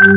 Good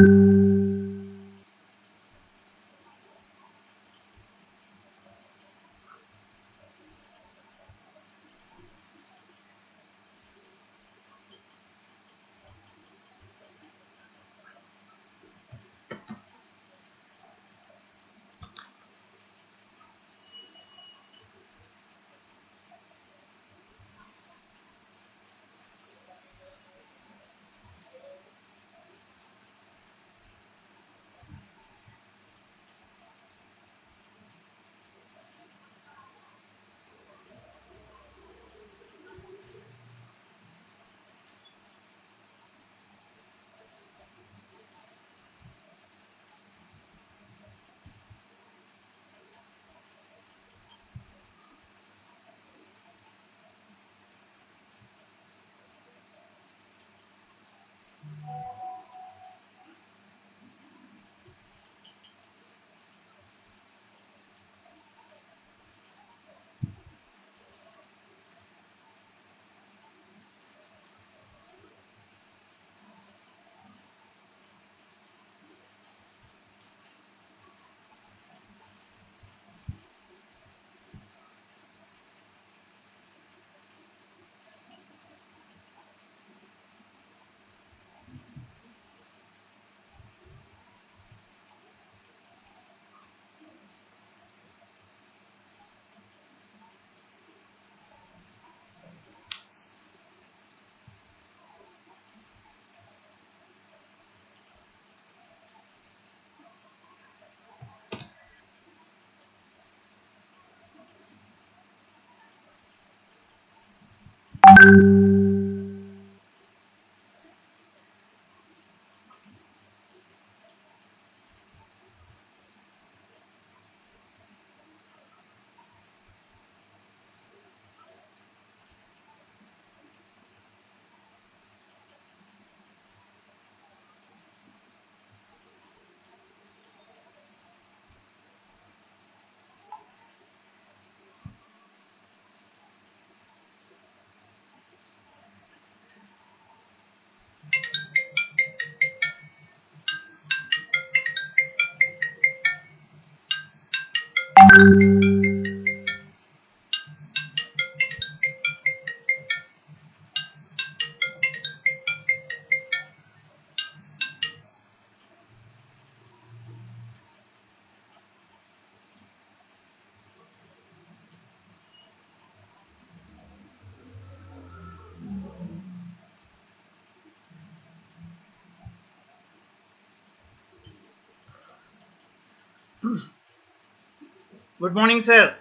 morning, sir.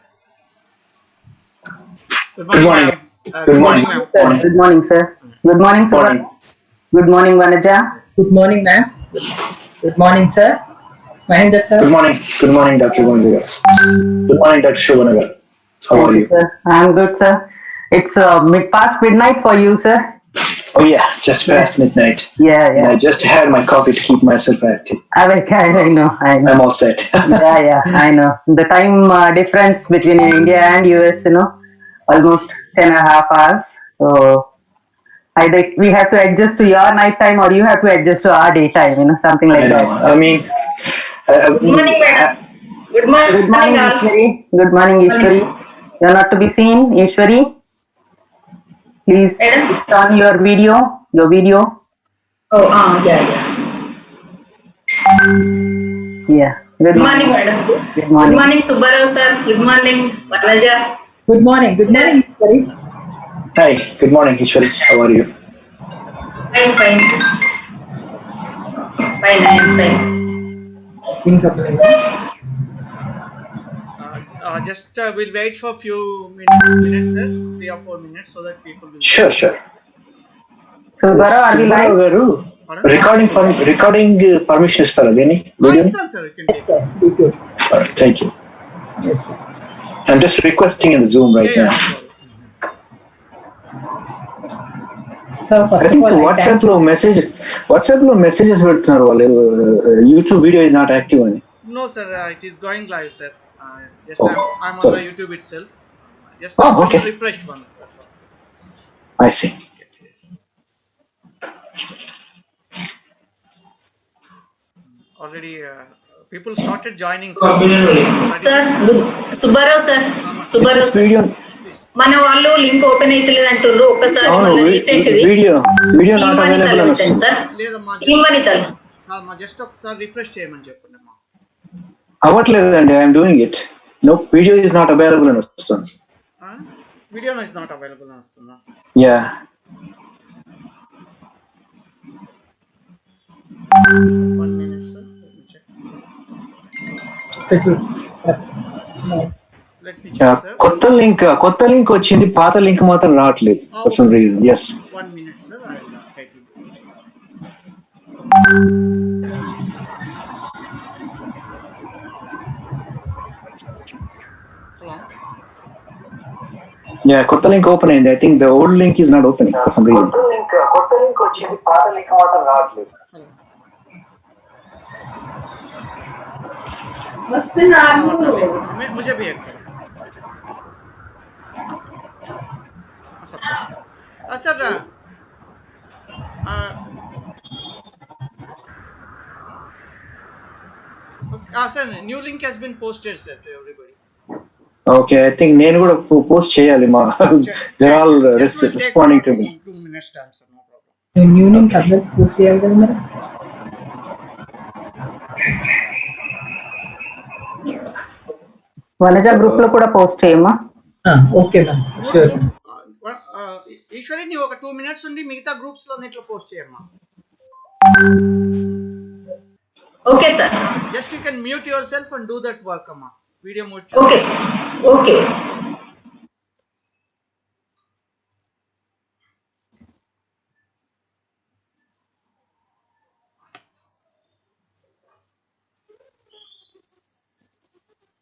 Good Good morning, morning. ma'am. Good Good morning. morning, ma'am. Good morning, sir. Good morning, sir. Morning. Good morning, Vanaja. Good morning, ma'am. Good morning, sir. Mahendra, sir. Good morning. Good morning, Dr. Gundiga. Good morning, Dr. Shubhanagar. How Thank are you, you? sir. I'm good, sir. It's past midnight for you, sir. Oh yeah, just past midnight. Yeah, And I yeah. just had my coffee to keep myself active. I know. I'm all set. Yeah, I know. The time difference between India and US, almost 10.5 hours. So either we have to adjust to your night time or you have to adjust to our daytime, something I like know. that. I mean, Good morning, madam. Good morning, Good morning, all. Ishwari. Good morning, Ishwari. You're not to be seen, Ishwari. Please Madam? switch on your video. Oh, yeah. Yeah. Good morning, madam. Good Good morning. morning, Subbarao, sir. Good morning, Vanaja. Good morning. Good morning, Ishwari. hi. Good morning, Ishwari. How are you? I'm fine. Fine, I am fine. Incubation. Just we'll wait for a few minutes, sir. 3 or 4 minutes, so that people will. Sure. So, Gaurav, are we Subbarao live? garu, recording permission istara deni video ni? Done, sir. You can take. Sir, you too. Thank you. Yes, sir. I'm just requesting in the Zoom right Yeah, now. no problem. So, first I of think all, I WhatsApp thank లో messages పెడుతున్నారు వాళ్ళు YouTube video is not active అని. No, sir. It is going live, sir. Just Oh, I'm on sorry. the YouTube itself. Just Oh, I will okay. refresh once. That's all. I see. Okay, yes. already people started joining. Sir Subbarao sir Subbarao sir video మన వాళ్ళు link open అవుతలేదు అంటుర్రు ఒక్కసారి అవును మన recent video team not వనితలు available అని పెట్టండి వస్తుంది. సార్ లేదమ్మా టీమ్ వనితలు జస్ట్ ఒకసారి రిఫ్రెష్ చేయమని చెప్పండి అమ్మా. అవ్వట్లేదండి, I'm doing it. No, video is not available అని వస్తుంది. వీడియో ఇస్ నాట్ అవైలబుల్ అని వస్తుందా? Yeah, 1 minute sir, let me check sir. కొత్త లింక్ వచ్చింది, పాత లింక్ మాత్రం రావట్లేదు for some reason. yes 1 minute sir, I will try to do it. Hello. yeah, కొత్త లింక్ ఓపెన్ అయింది. I think the old link is not opening for some reason. కొత్త link వచ్చింది, పాత లింక్ మాత్రం రావట్లేదు. Hello. मुझे भी एक sir sir, new link has been posted sir to everybody. Okay, I think నేను కూడా పోస్ట్ చేయాలి. మా they're all responding to me. 2 minutes time sir, no problem. New link అందరికి పోస్ట్ చేయాలి కదా మరి. వనజ గ్రూప్ లో కూడా పోస్ట్ చేయమ్మా. Okay ma'am, sure. ఈశ్వరి నీవు ఒక 2 minutes ఉండి మిగతా గ్రూప్స్ లో నెట్లో పోస్ట్ చేయమ్మా. Okay sir, just you can mute yourself and do that work అమ్మా. Video mute. Okay sir, okay.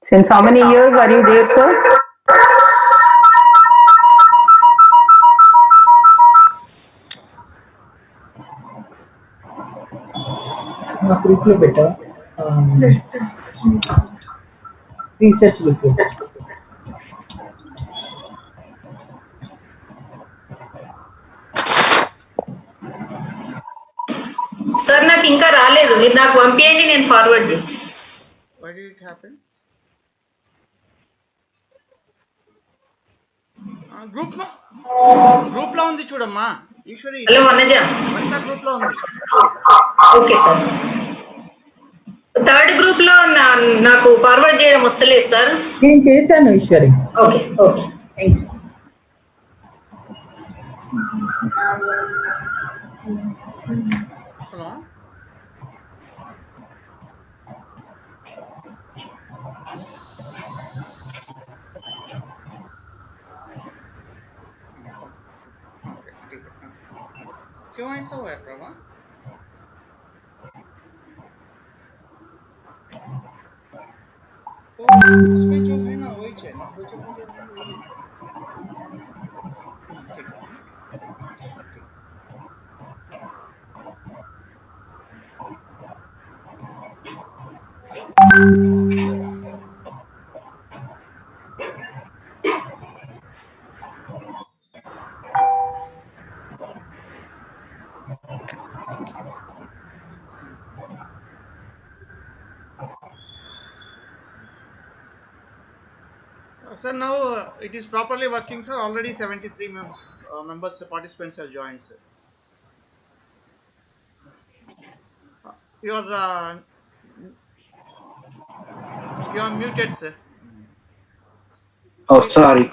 Since how many years are you there, sir? మా group లో పెట్టా, రీసెర్చ్ గ్రూప్ లో. సార్ నాకు ఇంకా రాలేదు, మీరు నాకు పంపించండి, నేను ఫార్వర్డ్ చేస్తాను. Why did it happen? Group లో ఉంది చూడమ్మా ఈశ్వరి. హలో వనజ, గ్రూప్ లో ఉంది. Okay sir. థర్డ్ గ్రూప్ లో నాకు ఫార్వర్డ్ చేయడం వస్తలేదు సార్. నేను చేశాను Eshwari. Okay okay, thank you. Hello. क्यों ऐसा हुआ है प्रभा? उसमें जो है ना वही चाहिए ना, वो जो sir, now it is properly working sir. Already 73 members participants have joined sir. You are muted sir. Oh sorry,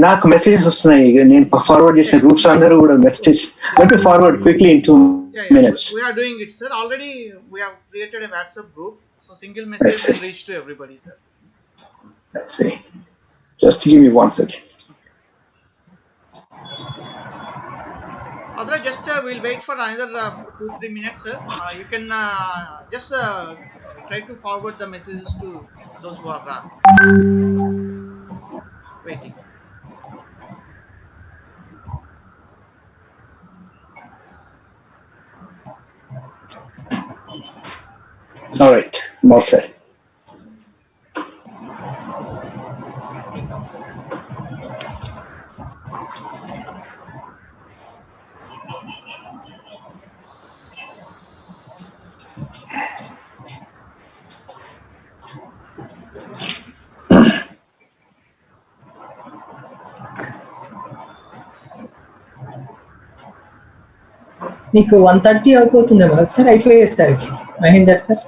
నాకు మెసేజెస్ వస్తున్నాయి. నేను ఫార్వర్డ్ చేసిన గ్రూప్స్ అందరూ కూడా message. Let me forward quickly in 2 minutes. We are doing it sir. Already we have created a WhatsApp group, so single message will reach to everybody sir. Let's see. Just give me 1 second. Otherwise, just we'll wait for another 2-3 minutes, sir. You can just try to forward the messages to those who are waiting. All right, more set. మీకు 1:30 అయిపోతుందేమో కదా sir అయిపోయేసరికి Mahender sir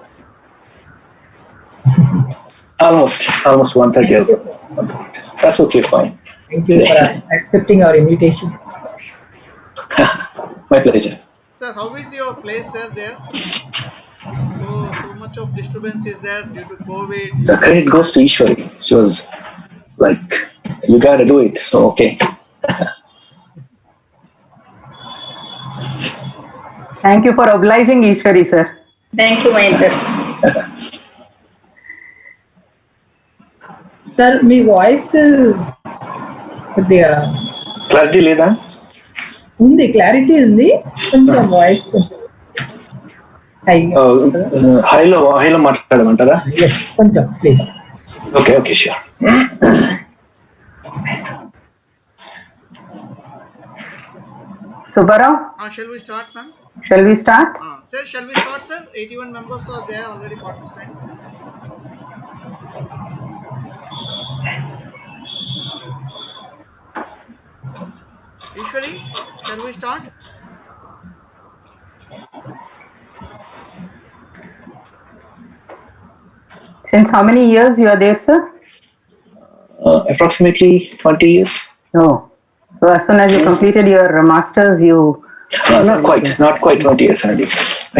almost 1:30. That's okay, fine. Thank you for accepting our invitation. My pleasure. Sir, how is your place, sir, there? So much of disturbance is there due to COVID. The credit goes to Ishwari. She was like, you gotta do it. So, okay. Thank you for obliging Ishwari, sir. Thank you, Mahendra. Sir me voice కొద్దిగా Clarity లేదా? ఉంది, clarity ఉంది, కొంచెం voice కొంచెం హైలో మాట్లాడమంటారా? కొంచెం please. Okay, sure. Subbarao, Shall we start, ma'am? shall we start? Sir, shall we start, sir? 81 members are there already participants. Ishwari, shall we start? Since how many years you are there, sir? Approximately 20 years. Oh, so as soon as you completed your masters, you... Not quite 20 years.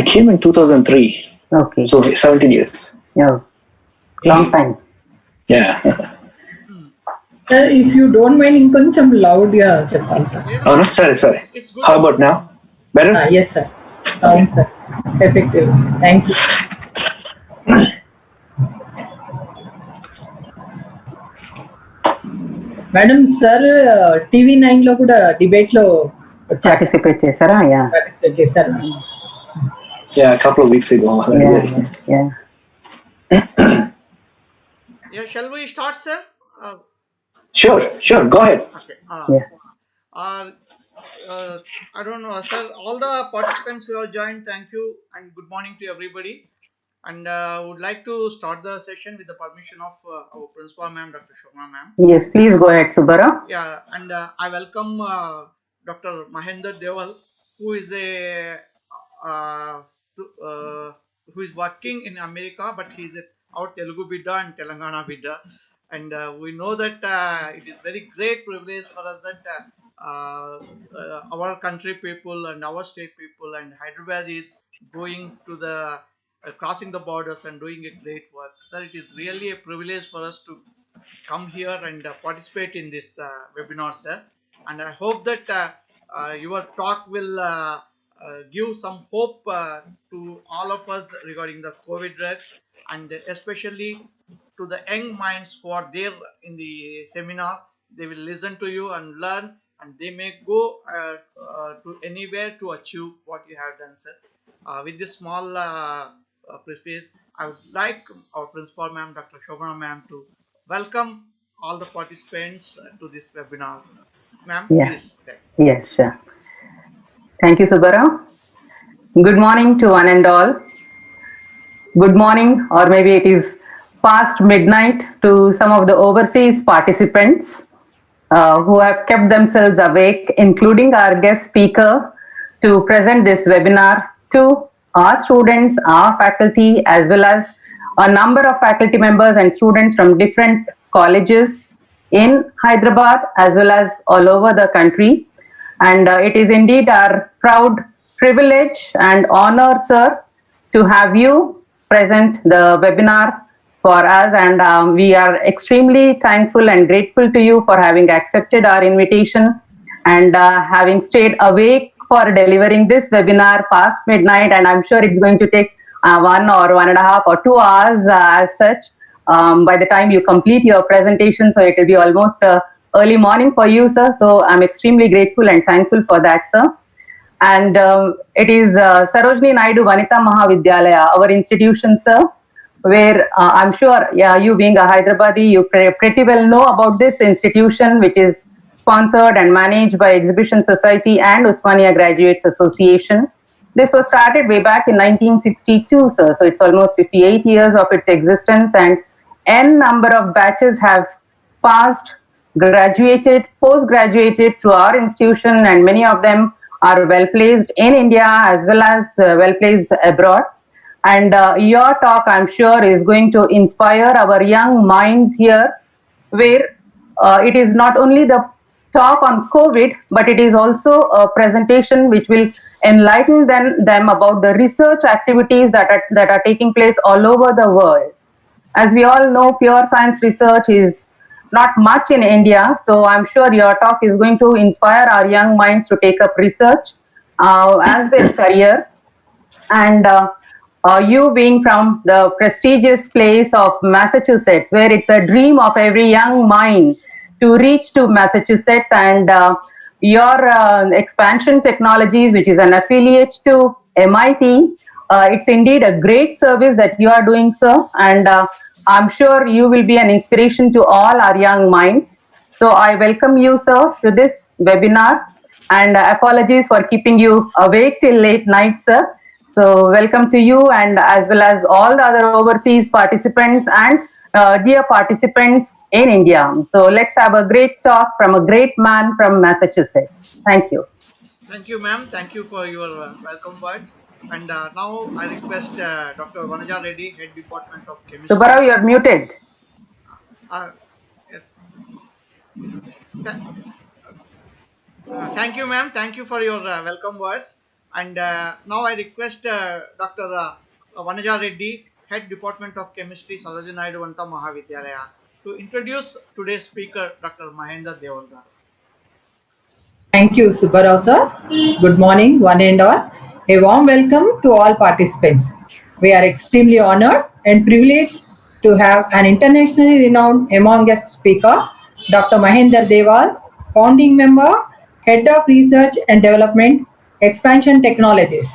I came in 2003. Okay. So 17 years. Oh, long time. Yeah. Sir if you don't mind ఇంకొంచెం లౌడ్గా చెప్పాలి sir. Oh no, sorry. It's good. How about now? Better? Yes sir, అవును sir, effective. Thank you. Madam sir TV9 లో కూడా debate లో Participate చేశారా? Yeah. Participate చేశారు. Yeah, a couple of weeks ago. Yeah. Yeah, shall we start, sir? Sure. Go ahead. Okay. Yeah. I don't know, sir. All the participants who have joined, thank you and good morning to everybody. And would like to start the session with the permission of our principal, ma'am, Dr. Shobana, ma'am. Yes, please go ahead, Subbarao. Yeah, and I welcome Dr. Mahendra Deval, who is who is working in America, but he is our Telugu Bidda and Telangana Bidda. And we know that it is very great privilege for us that our country people and our state people and Hyderabad is going to the crossing the borders and doing a great work. Sir, it is really a privilege for us to come here and participate in this webinar, sir. And I hope that your talk will give some hope to all of us regarding the COVID drugs, and especially to the young minds who are there in the seminar. They will listen to you and learn, and they may go to anywhere to achieve what you have done, sir. With this small preface, I would like our principal, ma'am, Dr. Shobana, ma'am, to welcome all the participants to this webinar. Ma'am, Yeah. please. Yeah, sure. Thank you, Subbarao. Good morning to one and all. Good morning, or maybe it is past midnight, to some of the overseas participants who have kept themselves awake, including our guest speaker, to present this webinar to our students, our faculty, as well as a number of faculty members and students from different colleges in Hyderabad as well as all over the country. And it is indeed our proud privilege and honor, sir, to have you present the webinar for us. And we are extremely thankful and grateful to you for having accepted our invitation and having stayed awake for delivering this webinar past midnight. And I'm sure it's going to take 1 or 1.5 or 2 hours as such by the time you complete your presentation. So it will be almost early morning for you, sir. So I'm extremely grateful and thankful for that, sir. And it is Sarojini Naidu Vanita Maha Vidyalaya, our institution, sir, where I'm sure, you being a Hyderabadi, you pretty well know about this institution, which is sponsored and managed by Exhibition Society and Osmania Graduates Association. This was started way back in 1962, sir. So it's almost 58 years of its existence, and n number of batches have passed, graduated, post-graduated through our institution, and many of them are well placed in India as well as well placed abroad. And your talk, I'm sure, is going to inspire our young minds here, where it is not only the talk on COVID, but it is also a presentation which will enlighten them about the research activities that are taking place all over the world. As we all know, pure science research is not much in India, so I'm sure your talk is going to inspire our young minds to take up research as their career. And you being from the prestigious place of Massachusetts, where it's a dream of every young mind to reach to Massachusetts, and your expansion technologies, which is an affiliate to MIT, it's indeed a great service that you are doing, sir. And I'm sure you will be an inspiration to all our young minds. So I welcome you, sir, to this webinar, and apologies for keeping you awake till late night, sir. So welcome to you, and as well as all the other overseas participants and dear participants in India. So let's have a great talk from a great man from Massachusetts. Thank you. Thank you, ma'am. Thank you for your welcome words. And now I request Dr. Vanaja Reddy, Head Department of Chemistry. Subbarao, you are muted. Yes. Thank you, ma'am. Thank you for your welcome words. And now I request Dr. Vanaja Reddy, Head Department of Chemistry, Sarojini Naidu Maha Vidyalaya, to introduce today's speaker, Dr. Mahendra Devarga. Thank you, Subbarao sir. Good morning, one and all. A warm welcome to all participants. We are extremely honored and privileged to have an internationally renowned among guest speaker, Dr. Mahendra Deval, founding member, Head of Research and Development, Expansion Technologies.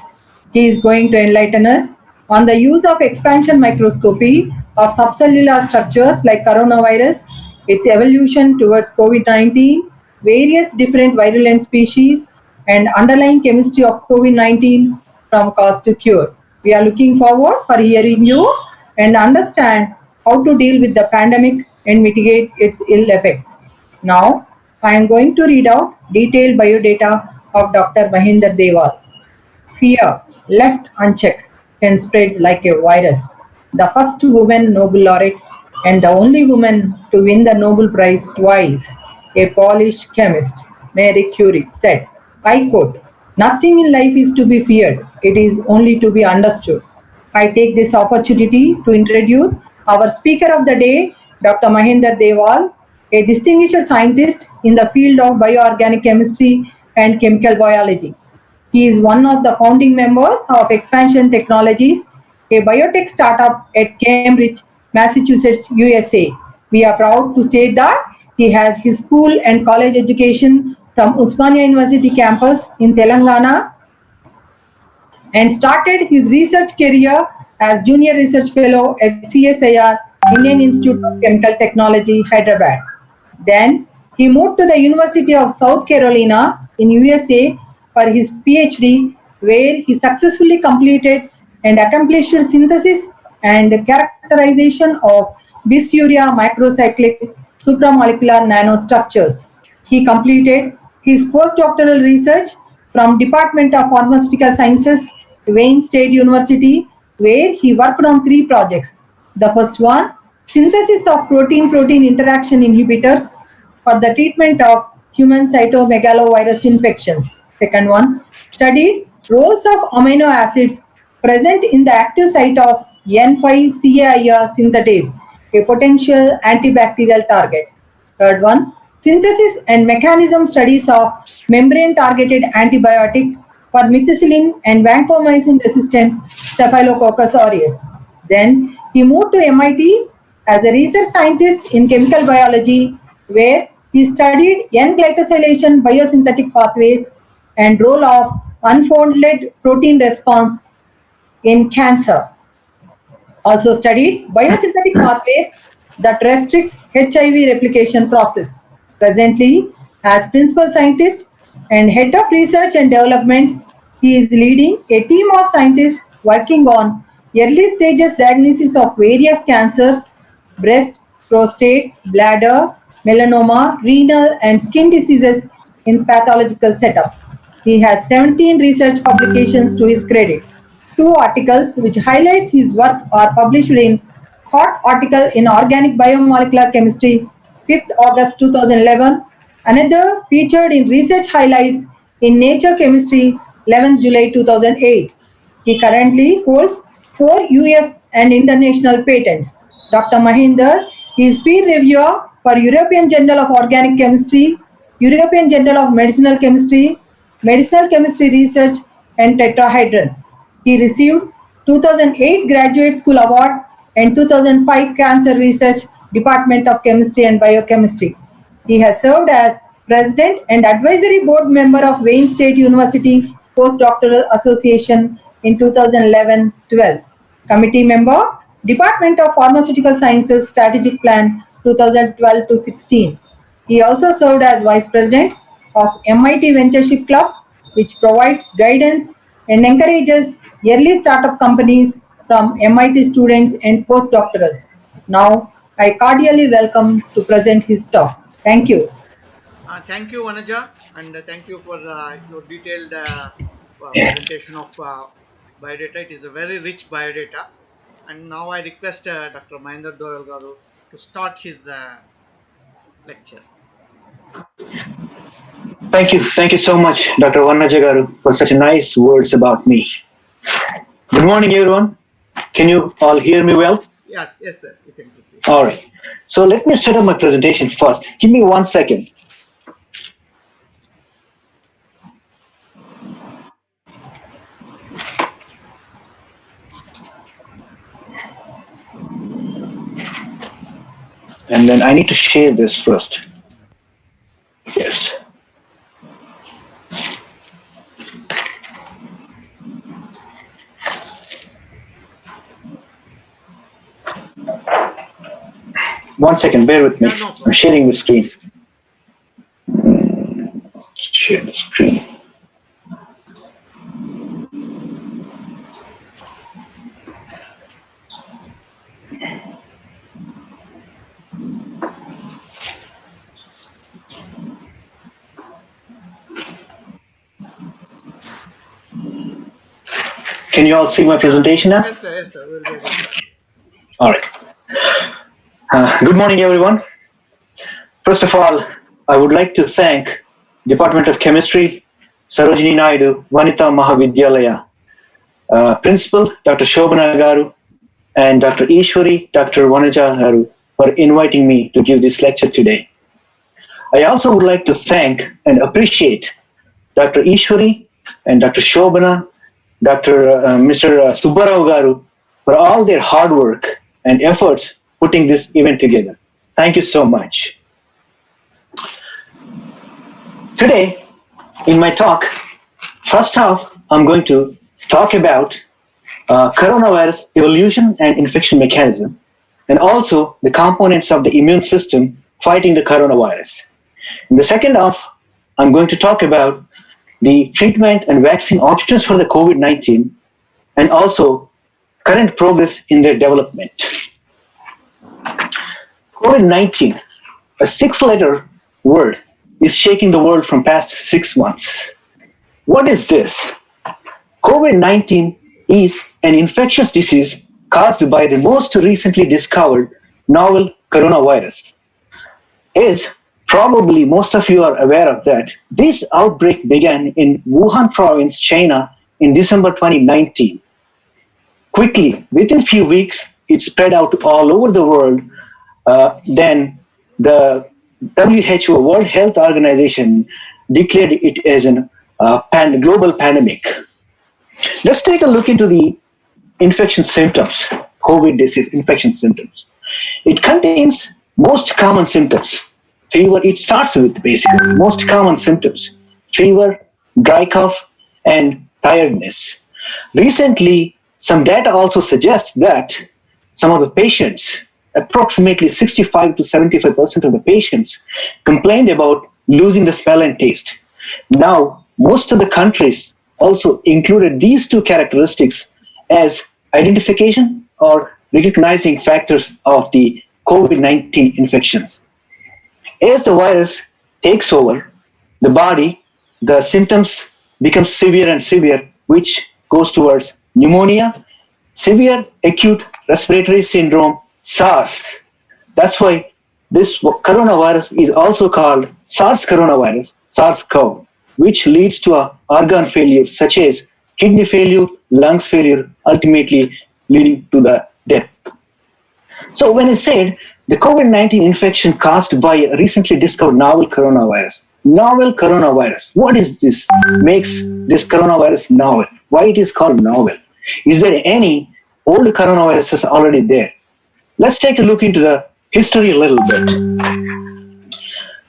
He is going to enlighten us on the use of expansion microscopy of subcellular structures like coronavirus, its evolution towards COVID-19, various different virulent species, and underlying chemistry of COVID-19 from cause to cure. We are looking forward for hearing you and understand how to deal with the pandemic and mitigate its ill effects. Now, I am going to read out detailed biodata of Dr. Mahendra Deval. Fear, left unchecked, can spread like a virus. The first woman Nobel laureate and the only woman to win the Nobel Prize twice, a Polish chemist, Marie Curie, said, I quote, nothing in life is to be feared, it is only to be understood. I take this opportunity to introduce our speaker of the day, Dr. Mahendra Deval, a distinguished scientist in the field of bioorganic chemistry and chemical biology. He is one of the founding members of Expansion Technologies, a biotech startup at Cambridge, Massachusetts, USA. We are proud to state that he has his school and college education from Usmania University campus in Telangana and started his research career as Junior Research Fellow at CSIR, Indian Institute of Chemical Technology, Hyderabad. Then he moved to the University of South Carolina in USA for his Ph.D., where he successfully completed and accomplished synthesis and characterization of bisuria microcyclic supramolecular nanostructures. He completed his postdoctoral research from Department of Pharmaceutical Sciences, Wayne State University, where he worked on 3 projects. The first one, synthesis of protein-protein interaction inhibitors for the treatment of human cytomegalovirus infections. Second one, studied roles of amino acids present in the active site of N5-CAIR synthetase, a potential antibacterial target. Third one, synthesis and mechanism studies of membrane-targeted antibiotic for methicillin and vancomycin-resistant Staphylococcus aureus. Then he moved to MIT as a research scientist in chemical biology, where he studied N-glycosylation biosynthetic pathways and role of unfolded protein response in cancer. Also studied biosynthetic pathways that restrict HIV replication process. Presently, as principal scientist and head of research and development, he is leading a team of scientists working on early stages diagnosis of various cancers, breast, prostate, bladder, melanoma, renal, and skin diseases in pathological setup. He has 17 research publications to his credit. Two articles which highlights his work are published in Hot Article in Organic Biomolecular Chemistry, 5th August 2011. Another featured in Research Highlights in Nature Chemistry, 11th July 2008. He currently holds 4 US and international patents. Dr. Mahinder is peer reviewer for European Journal of Organic Chemistry, European Journal of Medicinal Chemistry, Medicinal Chemistry Research, and Tetrahedron. He received 2008 Graduate School Award and 2005 Cancer Research Department of Chemistry and Biochemistry. He has served as President and Advisory Board Member of Wayne State University Postdoctoral Association in 2011-12. Committee Member, Department of Pharmaceutical Sciences Strategic Plan 2012 to 16. He also served as Vice President of MIT Ventureship Club, which provides guidance and encourages early startup companies from MIT students and postdoctorals. Now, I cordially welcome to present his talk. Thank you. Thank you, Vanaja, and thank you for your detailed presentation of biodata. It is a very rich biodata. And now I request Dr. Mahinder Doral Garu to start his lecture. Thank you. Thank you so much, Dr. Vanaja Garu, for such nice words about me. Good morning, everyone. Can you all hear me well? Yes, sir. You can proceed. All right. So let me set up my presentation first. Give me 1 second. And then I need to share this first. Yes. One second, bear with me. Yeah, no problem. I'm sharing the screen. Share the screen. Can you all see my presentation now? Yes, sir. Yes, sir. We'll go. All right. Good morning, everyone. First of all, I would like to thank Department of Chemistry, Sarojini Naidu, Vanita Maha Vidyalaya, Principal Dr. Shobhana Garu, and Dr. Ishwari, Dr. Vanaja Garu for inviting me to give this lecture today. I also would like to thank and appreciate Dr. Ishwari and Dr. Shobhana, Mr. Subbarao Garu for all their hard work and efforts putting this event together. Thank you so much. Today, in my talk, first half, I'm going to talk about coronavirus evolution and infection mechanism, and also the components of the immune system fighting the coronavirus. In the second half, I'm going to talk about the treatment and vaccine options for the COVID-19, and also current progress in their development. COVID-19, a 6-letter word, is shaking the world from past 6 months. What is this? COVID-19 is an infectious disease caused by the most recently discovered novel coronavirus. As probably most of you are aware of that, this outbreak began in Wuhan province, China in December 2019. Quickly, within few weeks, it spread out all over the world. Then the WHO, World Health Organization, declared it as a global pandemic. Let's take a look into the infection symptoms, COVID disease infection symptoms. It contains most common symptoms. Fever, it starts with basically most common symptoms: fever, dry cough, and tiredness. Recently, some data also suggests that some of the patients, approximately 65 to 75% of the patients, complained about losing the smell and taste. Now, most of the countries also included these two characteristics as identification or recognizing factors of the COVID-19 infections. As the virus takes over the body, the symptoms becomes severe and severe, which goes towards pneumonia, severe acute respiratory syndrome, SARS. That's why this coronavirus is also called SARS coronavirus, SARS-CoV, which leads to organ failure such as kidney failure, lungs failure, ultimately leading to the death. So when I said the COVID-19 infection caused by a recently discovered novel coronavirus, what is this makes this coronavirus novel? Why it is called novel? Is there any old coronaviruses already there? Let's take a look into the history a little bit.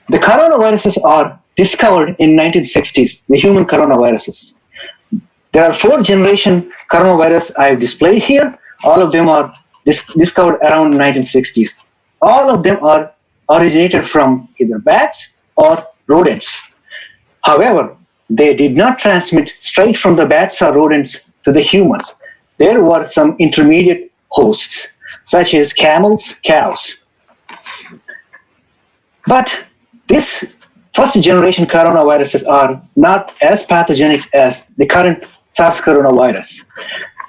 The coronaviruses are discovered in 1960s, the human coronaviruses. There are 4 generation coronavirus I have displayed here. All of them are discovered around 1960s. All of them are originated from either bats or rodents. However, they did not transmit straight from the bats or rodents to the humans. There were some intermediate hosts, such as camels, cows. But this first generation coronaviruses are not as pathogenic as the current SARS coronavirus.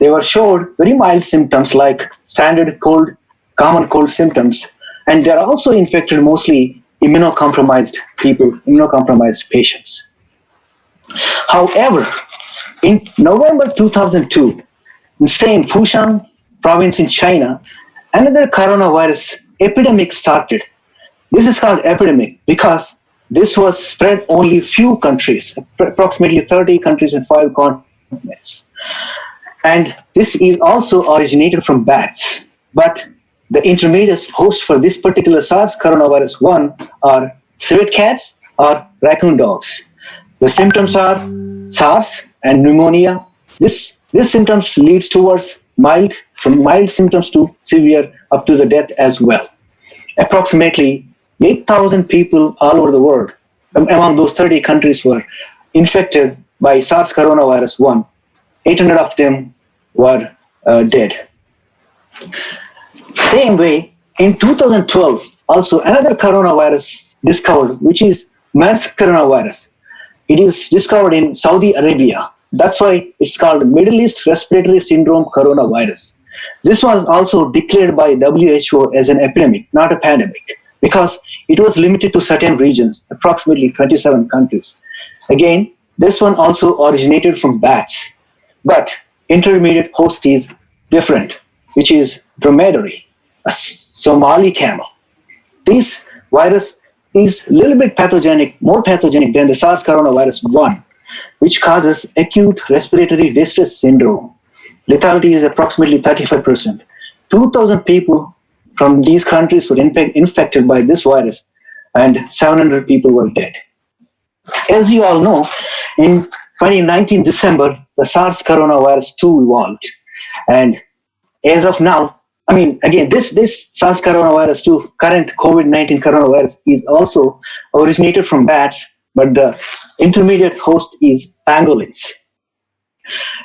They were showed very mild symptoms like standard cold, common cold symptoms, and they are also infected mostly immunocompromised people, immunocompromised patients. However, in November 2002, in same Fushan province in China, another coronavirus epidemic started. This is called epidemic because this was spread only few countries, approximately 30 countries and 5 continents. And this is also originated from bats. But the intermediate host for this particular SARS coronavirus 1 are civet cats or raccoon dogs. The symptoms are SARS and pneumonia. This symptoms leads towards from mild symptoms to severe up to the death as well. Approximately 8,000 people all over the world among those 30 countries were infected by SARS coronavirus 1. 800 of them were dead. Same way, in 2012, also another coronavirus discovered, which is MERS coronavirus. It is discovered in Saudi Arabia. That's why it's called Middle East Respiratory Syndrome coronavirus. This was also declared by WHO as an epidemic, not a pandemic, because it was limited to certain regions, approximately 27 countries. Again, this one also originated from bats, but intermediate host is different, which is dromedary, a Somali camel. This virus is a little bit pathogenic, more pathogenic than the SARS coronavirus 1, which causes acute respiratory distress syndrome. Lethality is approximately 35%. 2,000 people from these countries were infected by this virus, and 700 people were dead. As you all know, in 2019 December, the SARS coronavirus 2 evolved. And as of now, again, this SARS coronavirus 2, current COVID-19 coronavirus, is also originated from bats, but the intermediate host is pangolins.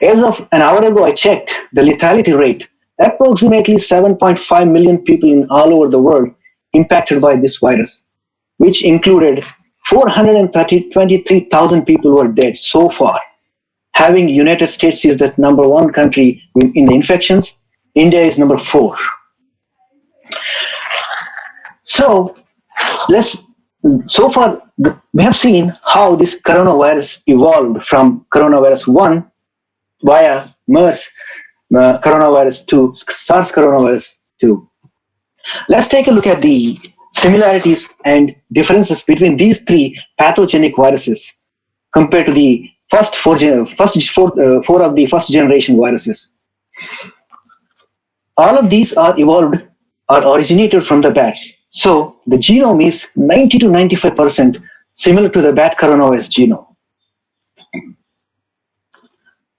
As of an hour ago, I checked the lethality rate. Approximately 7.5 million people in all over the world impacted by this virus, which included 423,000 people who are dead so far. Having United States is the number 1 country in the infections. India is number 4. So far we have seen how this coronavirus evolved from coronavirus 1 via MERS coronavirus 2, SARS coronavirus 2. Let's take a look at the similarities and differences between these 3 pathogenic viruses compared to the four of the first generation viruses. All of these are originated from the bats. So the genome is 90 to 95% similar to the bat coronavirus genome.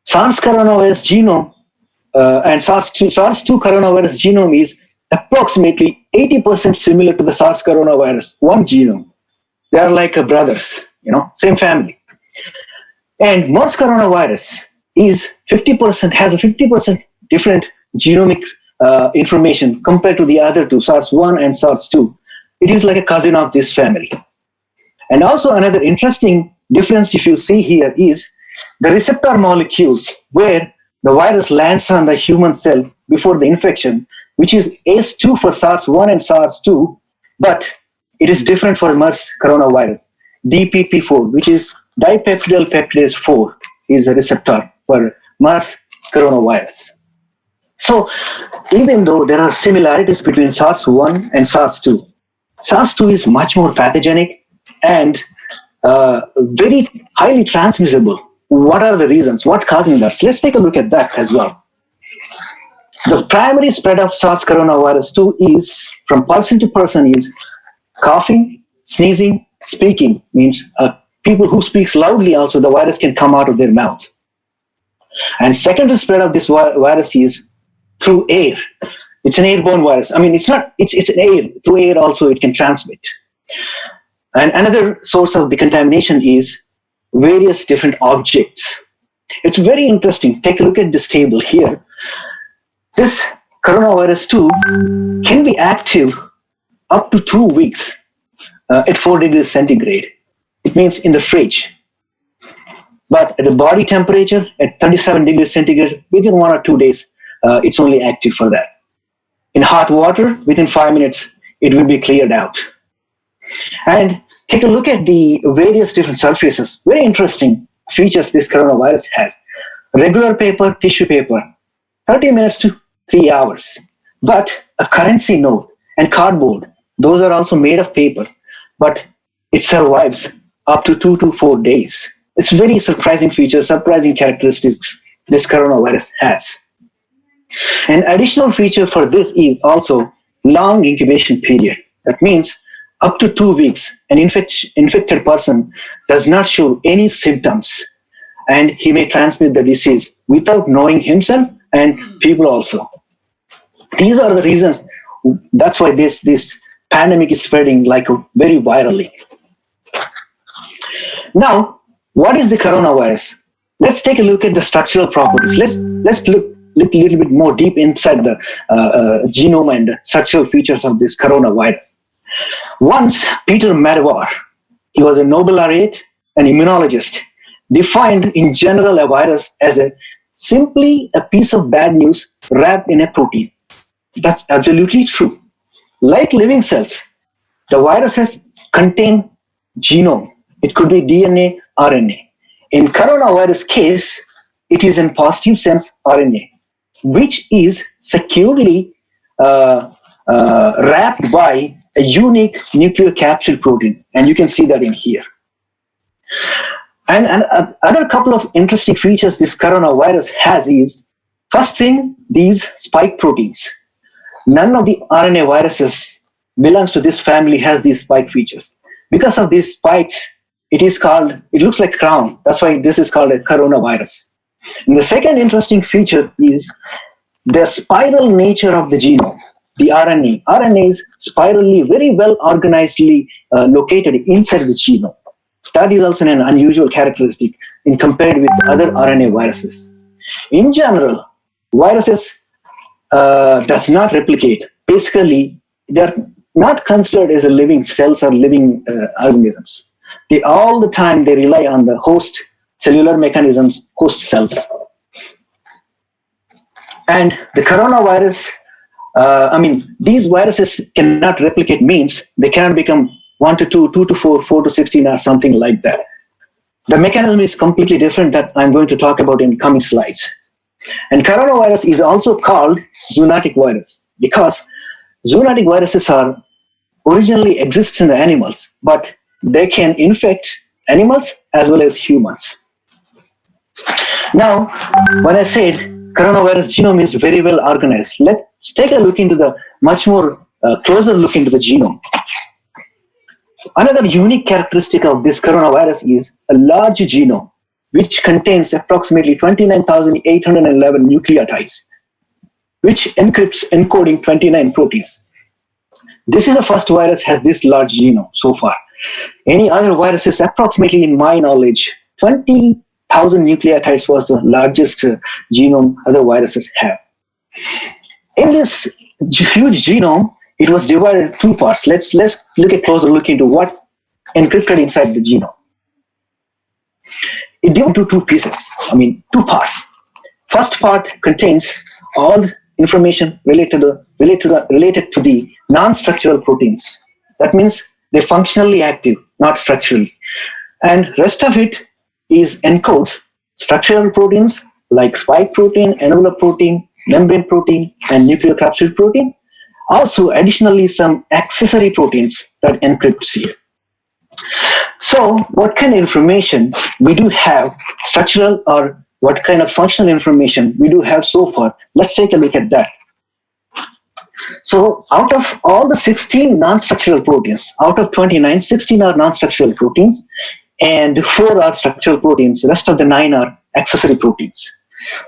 SARS coronavirus genome and SARS-2 coronavirus genome is approximately 80% similar to the SARS coronavirus 1 genome. They are like brothers, same family. And MERS coronavirus has a 50% different genomic information compared to the other two, SARS-1 and SARS-2. It is like a cousin of this family. And also another interesting difference if you see here is the receptor molecules where the virus lands on the human cell before the infection, which is ACE2 for SARS-1 and SARS-2, but it is different for MERS coronavirus. DPP4, which is dipeptidyl peptidase 4, is a receptor for MERS coronavirus. So even though there are similarities between SARS-1 and SARS-2, SARS-2 is much more pathogenic and very highly transmissible. What are the reasons? What's causing that? Let's take a look at that as well. The primary spread of SARS coronavirus 2 is from person to person is coughing, sneezing, speaking. Means people who speak loudly also the virus can come out of their mouth. And secondary spread of this virus is through air. It's an airborne virus. I mean, it's an air. Through air also it can transmit. And another source of the contamination is various different objects. It's very interesting. Take a look at this table here. This coronavirus 2 can be active up to 2 weeks at 4 degrees centigrade. It means in the fridge. But at the body temperature at 37 degrees centigrade, within 1 or 2 days, it's only active for that. In hot water, within 5 minutes, it will be cleared out. And take a look at the various different surfaces. Very interesting features this coronavirus has. Regular paper, tissue paper, 30 minutes to 3 hours. But a currency note and cardboard, those are also made of paper, but it survives up to 2 to 4 days. It's very surprising feature, surprising characteristics this coronavirus has. An additional feature for this is also long incubation period. That means up to 2 weeks, an infected person does not show any symptoms, and he may transmit the disease without knowing himself and people also. These are the reasons. That's why this pandemic is spreading like very virally. Now, what is the coronavirus? Let's take a look at the structural properties. Let's look a little bit more deep inside the genome and structural features of this coronavirus. Once Peter Medawar, he was a Nobel laureate and immunologist, defined in general a virus as simply a piece of bad news wrapped in a protein. That's absolutely true. Like living cells, the viruses contain genome. It could be DNA, RNA. In coronavirus case, it is in positive sense RNA, which is securely wrapped by a unique nucleocapsid protein, and you can see that in here. And other couple of interesting features this coronavirus has is, first thing, these spike proteins. None of the RNA viruses belongs to this family has these spike features. Because of these spikes, it looks like crown. That's why this is called a coronavirus. And the second interesting feature is the spiral nature of the genome. The RNA. RNA is spirally, very well organizedly located inside the genome. That is also an unusual characteristic in compared with other RNA viruses. In general, viruses does not replicate. Basically, they're not considered as a living cells or living organisms. They all the time they rely on the host cellular mechanisms, host cells. And the coronavirus, these viruses cannot replicate means they cannot become 1 to 2, 2 to 4, 4 to 16 or something like that. The mechanism is completely different that I'm going to talk about in coming slides. And coronavirus is also called zoonotic virus because zoonotic viruses are originally exist in the animals, but they can infect animals as well as humans. Now, when I said coronavirus genome is very well organized, let's take a look into the much more closer look into the genome. Another unique characteristic of this coronavirus is a large genome, which contains approximately 29,811 nucleotides, which encrypts encoding 29 proteins. This is the first virus has this large genome so far. Any other viruses, approximately in my knowledge, 20,000 nucleotides was the largest genome other viruses have. In this huge genome, it was divided into 2 parts. Let's look a closer look into what encrypted inside the genome. it divides into two pieces. Two parts. First part contains all information related to the non-structural proteins. That means they're functionally active, not structurally. And rest of it is encodes structural proteins like spike protein, envelope protein, membrane protein, and nucleocapsid protein. Also, additionally, some accessory proteins that encrypts here. So, what kind of information we do have, structural or what kind of functional information we do have so far? Let's take a look at that. So, out of all the 16 non-structural proteins, out of 29, 16 are non-structural proteins, and 4 are structural proteins. The rest of the 9 are accessory proteins.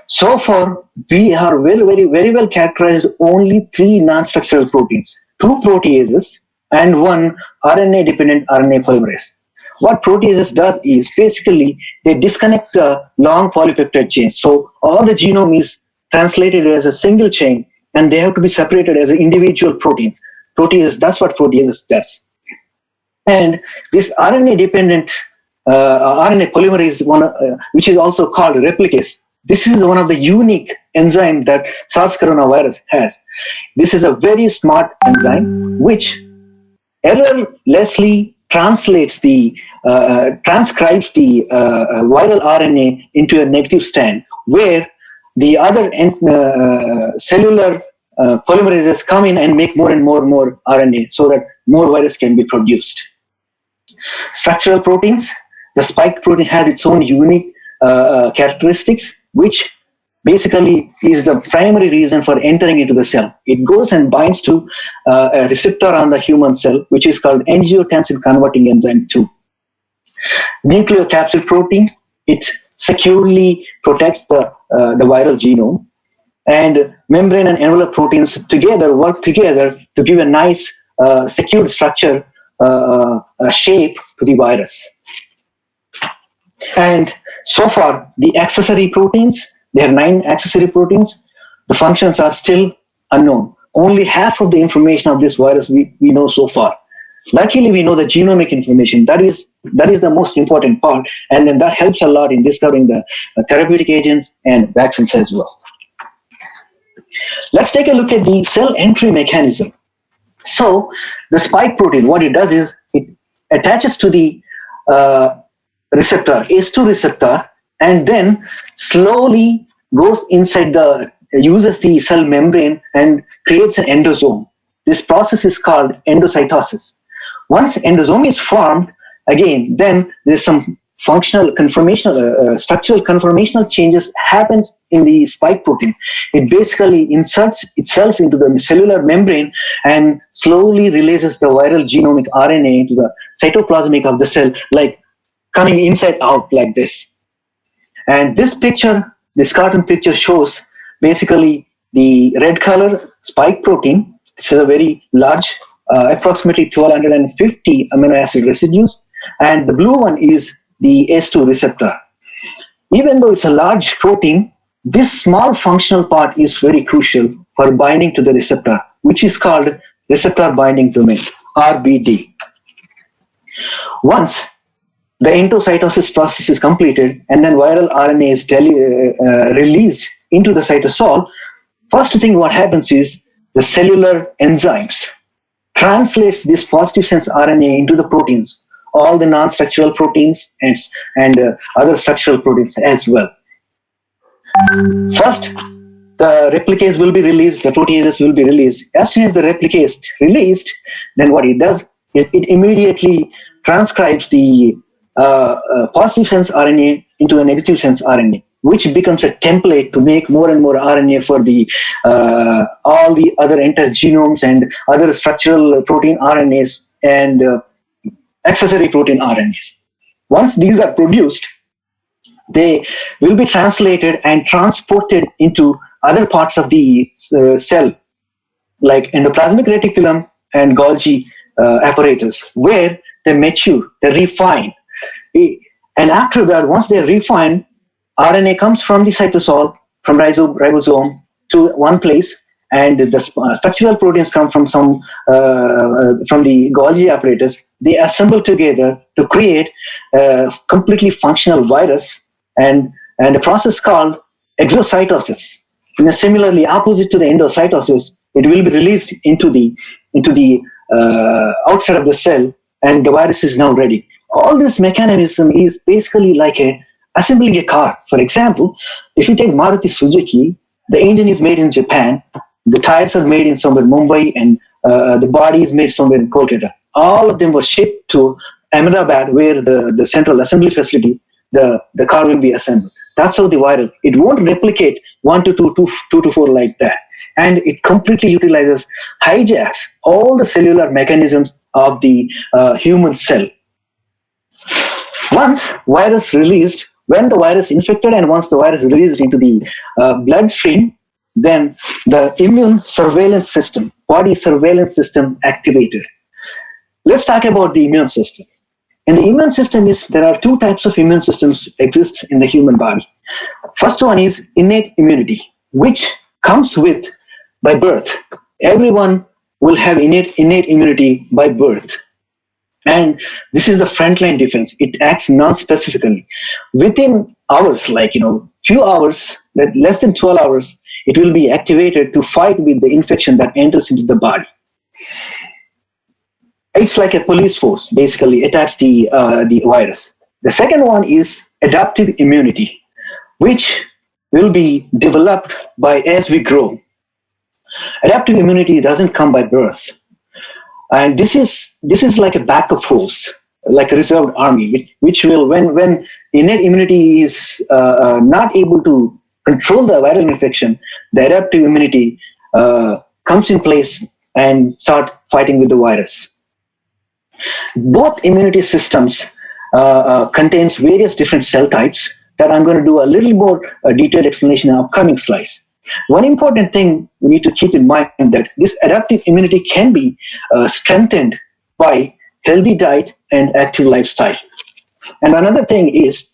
So far, we are very well characterized only 3 non-structural proteins, 2 proteases and 1 RNA-dependent RNA polymerase. What proteases does is basically they disconnect the long polypeptide chains. So all the genome is translated as a single chain, and they have to be separated as individual proteins. Proteases, that's what proteases does. And this RNA-dependent RNA polymerase, which is also called replicase. This is one of the unique enzymes that SARS coronavirus has. This is a very smart enzyme which errorlessly transcribes the viral RNA into a negative strand, where the other cellular polymerases come in and make more and more RNA so that more virus can be produced. Structural proteins, the spike protein has its own unique characteristics, which basically is the primary reason for entering into the cell. It goes and binds to a receptor on the human cell, which is called angiotensin converting enzyme 2. Nucleocapsid protein, it securely protects the viral genome. And membrane and envelope proteins work together to give a nice secured structure, shape to the virus. And so far, the accessory proteins, there are 9 accessory proteins. The functions are still unknown. Only half of the information of this virus we know so far. Luckily, we know the genomic information. That is the most important part, and then that helps a lot in discovering the therapeutic agents and vaccines as well. Let's take a look at the cell entry mechanism. So, the spike protein, what it does is it attaches to the receptor, ACE2 receptor, and then slowly goes inside uses the cell membrane and creates an endosome. This process is called endocytosis. Once endosome is formed, again, then there's some functional conformational, structural conformational changes happens in the spike protein. It basically inserts itself into the cellular membrane and slowly releases the viral genomic RNA into the cytoplasmic of the cell, like coming inside out like this. And this cartoon picture shows basically the red color spike protein. This is a very large, approximately 1250 amino acid residues. And the blue one is the ACE2 receptor. Even though it's a large protein, this small functional part is very crucial for binding to the receptor, which is called receptor binding domain, RBD. Once the endocytosis process is completed and then viral RNA is released into the cytosol, first thing what happens is the cellular enzymes translates this positive sense RNA into the proteins, all the non-structural proteins and other structural proteins as well. First, the replicase will be released, the proteases will be released. As soon as the replicase is released, then what it does, it immediately transcribes the positive sense RNA into a negative sense RNA, which becomes a template to make more and more RNA for the all the other entire genomes and other structural protein RNAs and accessory protein RNAs. Once these are produced, they will be translated and transported into other parts of the cell, like endoplasmic reticulum and Golgi apparatus, where they mature, they refine. And after that, once they're refined, RNA comes from the cytosol, from ribosome to one place, and the structural proteins come from from the Golgi apparatus. They assemble together to create a completely functional virus, and a process called exocytosis. Similarly, opposite to the endocytosis, it will be released into the outside of the cell, and the virus is now ready. All this mechanism is basically like assembling a car. For example, if you take Maruti Suzuki, the engine is made in Japan, the tires are made in somewhere in Mumbai, and the body is made somewhere in Kolkata. All of them were shipped to Ahmedabad, where the central assembly facility, the car will be assembled. That's how the viral. It won't replicate 1 to 2, 2 to 4 like that. And it completely utilizes, hijacks all the cellular mechanisms of the human cell. Once virus released, when the virus infected and once the virus released into the bloodstream, then the immune surveillance system, body surveillance system activated. Let's talk about the immune system. In the immune system, there are two types of immune systems exist in the human body. First one is innate immunity, which comes with by birth. Everyone will have innate immunity by birth. And this is the frontline defense. It acts non-specifically. Within hours, few hours, less than 12 hours, it will be activated to fight with the infection that enters into the body. It's like a police force, basically, attacks the virus. The second one is adaptive immunity, which will be developed by as we grow. Adaptive immunity doesn't come by birth. And this is like a backup force, like a reserved army, which will, when innate immunity is not able to control the viral infection, the adaptive immunity comes in place and start fighting with the virus. Both immunity systems contains various different cell types that I'm going to do a little more detailed explanation in upcoming slides. One important thing we need to keep in mind that this adaptive immunity can be strengthened by healthy diet and active lifestyle. And another thing is,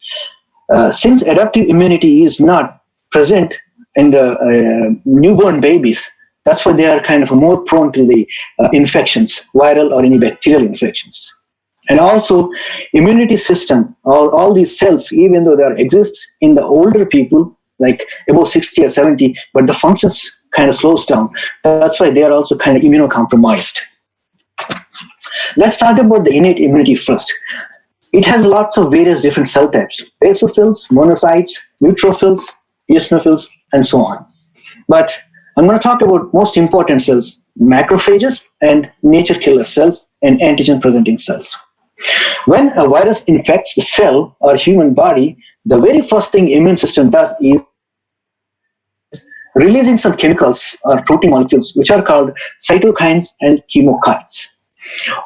since adaptive immunity is not present in the newborn babies, that's why they are kind of more prone to the infections, viral or any bacterial infections. And also, immunity system, all these cells, even though they exist in the older people, like above 60 or 70, but the functions kind of slows down. That's why they are also kind of immunocompromised. Let's talk about the innate immunity first. It has lots of various different cell types: basophils, monocytes, neutrophils, eosinophils, and so on. But I'm going to talk about most important cells: macrophages and nature killer cells and antigen presenting cells. When a virus infects the cell or human body, the very first thing immune system does is releasing some chemicals or protein molecules which are called cytokines and chemokines.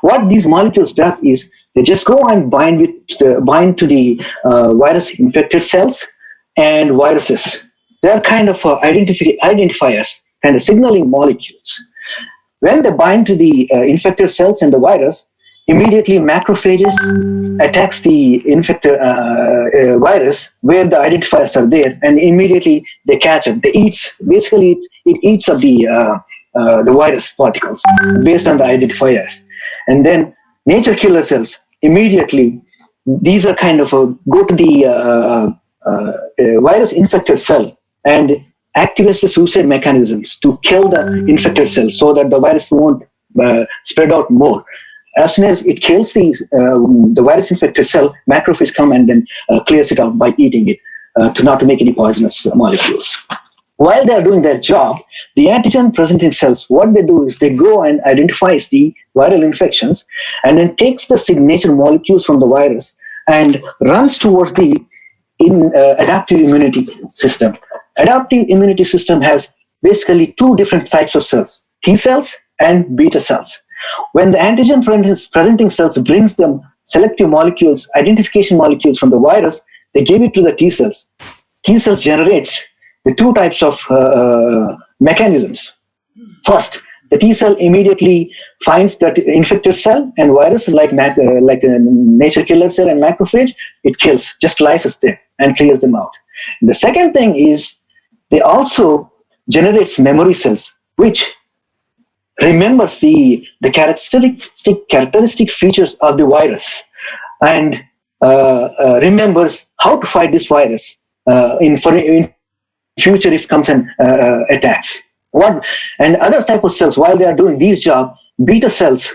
What these molecules does is they just go and bind to the virus infected cells and viruses. They are kind of identifiers, kind of signaling molecules. When they bind to the infected cells and the virus, immediately macrophages attacks the infected virus where the identifiers are there, and immediately they catch it. It eats up the virus particles based on the identifiers. And then nature killer cells, immediately, these are kind of go to the virus infected cell and activates the suicide mechanisms to kill the infected cell so that the virus won't spread out more. As soon as it kills the virus infected cell, macrophage come and then clears it out by eating it not to make any poisonous molecules. While they are doing their job, the antigen presenting cells, what they do is they go and identifies the viral infections and then takes the signature molecules from the virus and runs towards the adaptive immunity system. Adaptive immunity system has basically two different types of cells: T cells and beta cells. When the antigen presenting cells brings them selective molecules, identification molecules from the virus, they give it to the T cells. T cells generates the two types of mechanisms. First, the T cell immediately finds that infected cell and virus, like a nature killer cell and macrophage, it kills, just lyses them and clears them out. And the second thing is they also generates memory cells, which remembers the characteristic features of the virus and remembers how to fight this virus in future if comes and attacks. What and other type of cells, while they are doing these job, beta cells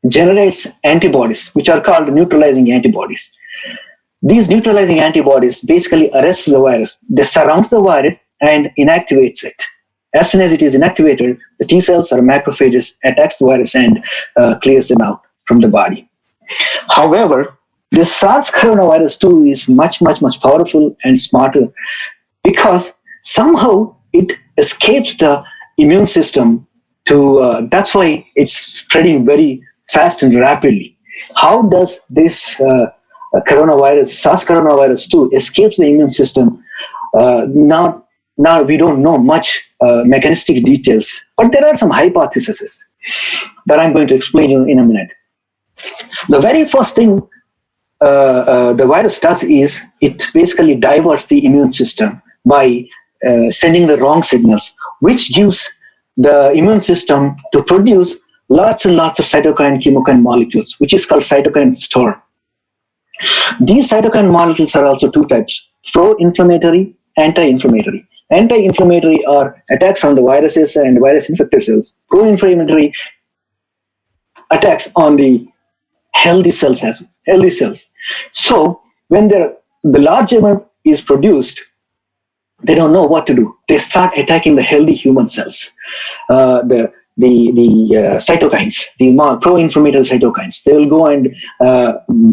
generates antibodies, which are called neutralizing antibodies. These neutralizing antibodies basically arrest the virus. They surround the virus and inactivates it. As soon as it is inactivated, the T cells or macrophages attacks the virus and clears them out from the body. However, this SARS coronavirus 2 is much powerful and smarter because somehow it escapes the immune system to, that's why it's spreading very fast and rapidly. How does this coronavirus, SARS coronavirus 2, escapes the immune system? Now we don't know much mechanistic details, but there are some hypotheses that I'm going to explain you in a minute. The very first thing the virus does is it basically diverts the immune system by sending the wrong signals, which gives the immune system to produce lots and lots of cytokine chemokine molecules, which is called cytokine storm. These cytokine molecules are also two types: pro-inflammatory, anti-inflammatory. Anti-inflammatory are attacks on the viruses and virus infected cells. Pro-inflammatory attacks on the healthy cells. So when the large amount is produced, they don't know what to do. They start attacking the healthy human cells, the cytokines, the pro-inflammatory cytokines. They will go and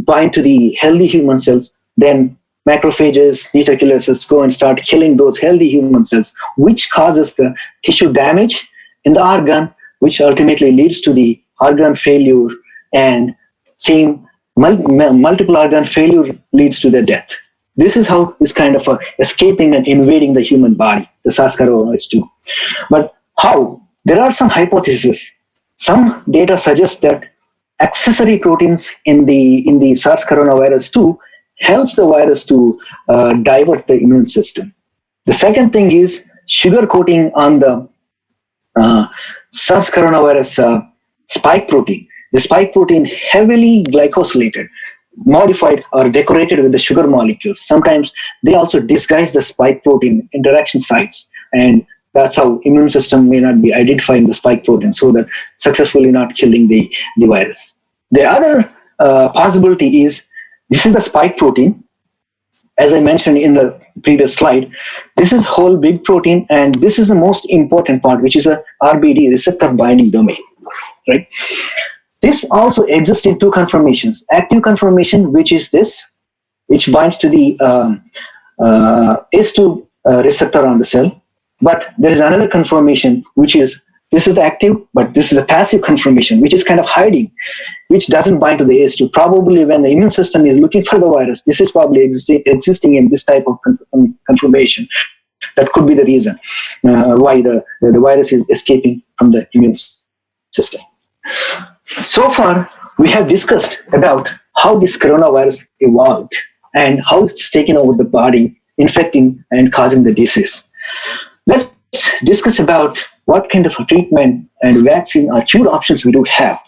bind to the healthy human cells. Then macrophages, T killer cells go and start killing those healthy human cells, which causes the tissue damage in the organ, which ultimately leads to the organ failure, and same multiple organ failure leads to the death. This is how it's kind of escaping and invading the human body, the SARS-CoV-2. But how? There are some hypotheses. Some data suggest that accessory proteins in the SARS coronavirus 2 helps the virus to divert the immune system. The second thing is sugar coating on the SARS coronavirus spike protein. The spike protein heavily glycosylated, modified or decorated with the sugar molecules. Sometimes they also disguise the spike protein interaction sites, and that's how immune system may not be identifying the spike protein, so that successfully not killing the virus. The other possibility is this is the spike protein. As I mentioned in the previous slide, this is whole big protein, and this is the most important part, which is a RBD, receptor binding domain, right? This also exists in two conformations. Active conformation, which is this, which binds to the ACE2 receptor on the cell. But there is another conformation, which is, this is the active, but this is a passive conformation, which is kind of hiding, which doesn't bind to the ACE2. Probably when the immune system is looking for the virus, this is probably existing in this type of conformation. That could be the reason why the virus is escaping from the immune system. So far, we have discussed about how this coronavirus evolved and how it's taken over the body, infecting and causing the disease. Let's discuss about what kind of a treatment and vaccine or cure options we do have.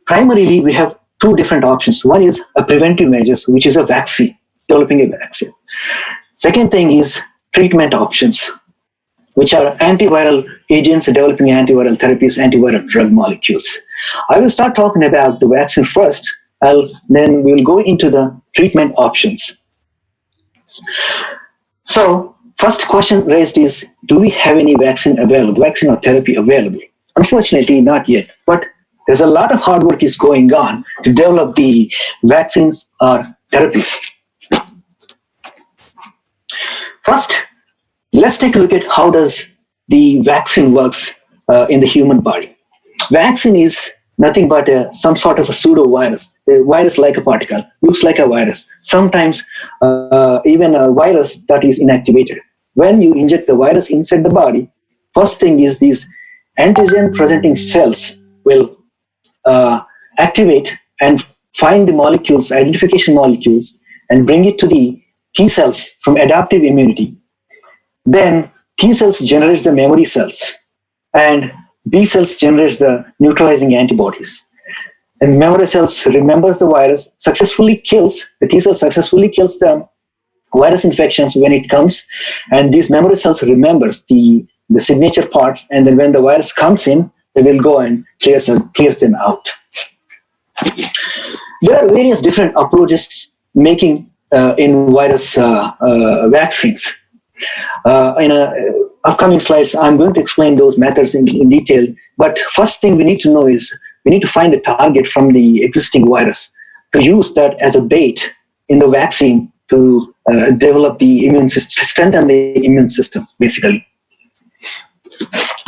Primarily, we have two different options. One is a preventive measures, which is a vaccine, developing a vaccine. Second thing is treatment options, which are antiviral agents, developing antiviral therapies, antiviral drug molecules. I will start talking about the vaccine first, then we'll go into the treatment options. So, first question raised is, do we have any vaccine or therapy available? Unfortunately, not yet, but there's a lot of hard work is going on to develop the vaccines or therapies. First, let's take a look at how does the vaccine works in the human body. Vaccine is nothing but some sort of a pseudo virus. A virus like a particle, looks like a virus. Sometimes even a virus that is inactivated. When you inject the virus inside the body, first thing is these antigen presenting cells will activate and find the molecules, identification molecules, and bring it to the T cells from adaptive immunity. Then T cells generates the memory cells, and B cells generates the neutralizing antibodies. And memory cells remembers the virus, successfully kills, the T cell successfully kills the virus infections when it comes, and these memory cells remembers the signature parts, and then when the virus comes in, they will go and clears them out. There are various different approaches making in virus vaccines. In upcoming slides, I'm going to explain those methods in detail. But first thing we need to know is we need to find a target from the existing virus to use that as a bait in the vaccine to develop the immune system, strengthen the immune system, basically.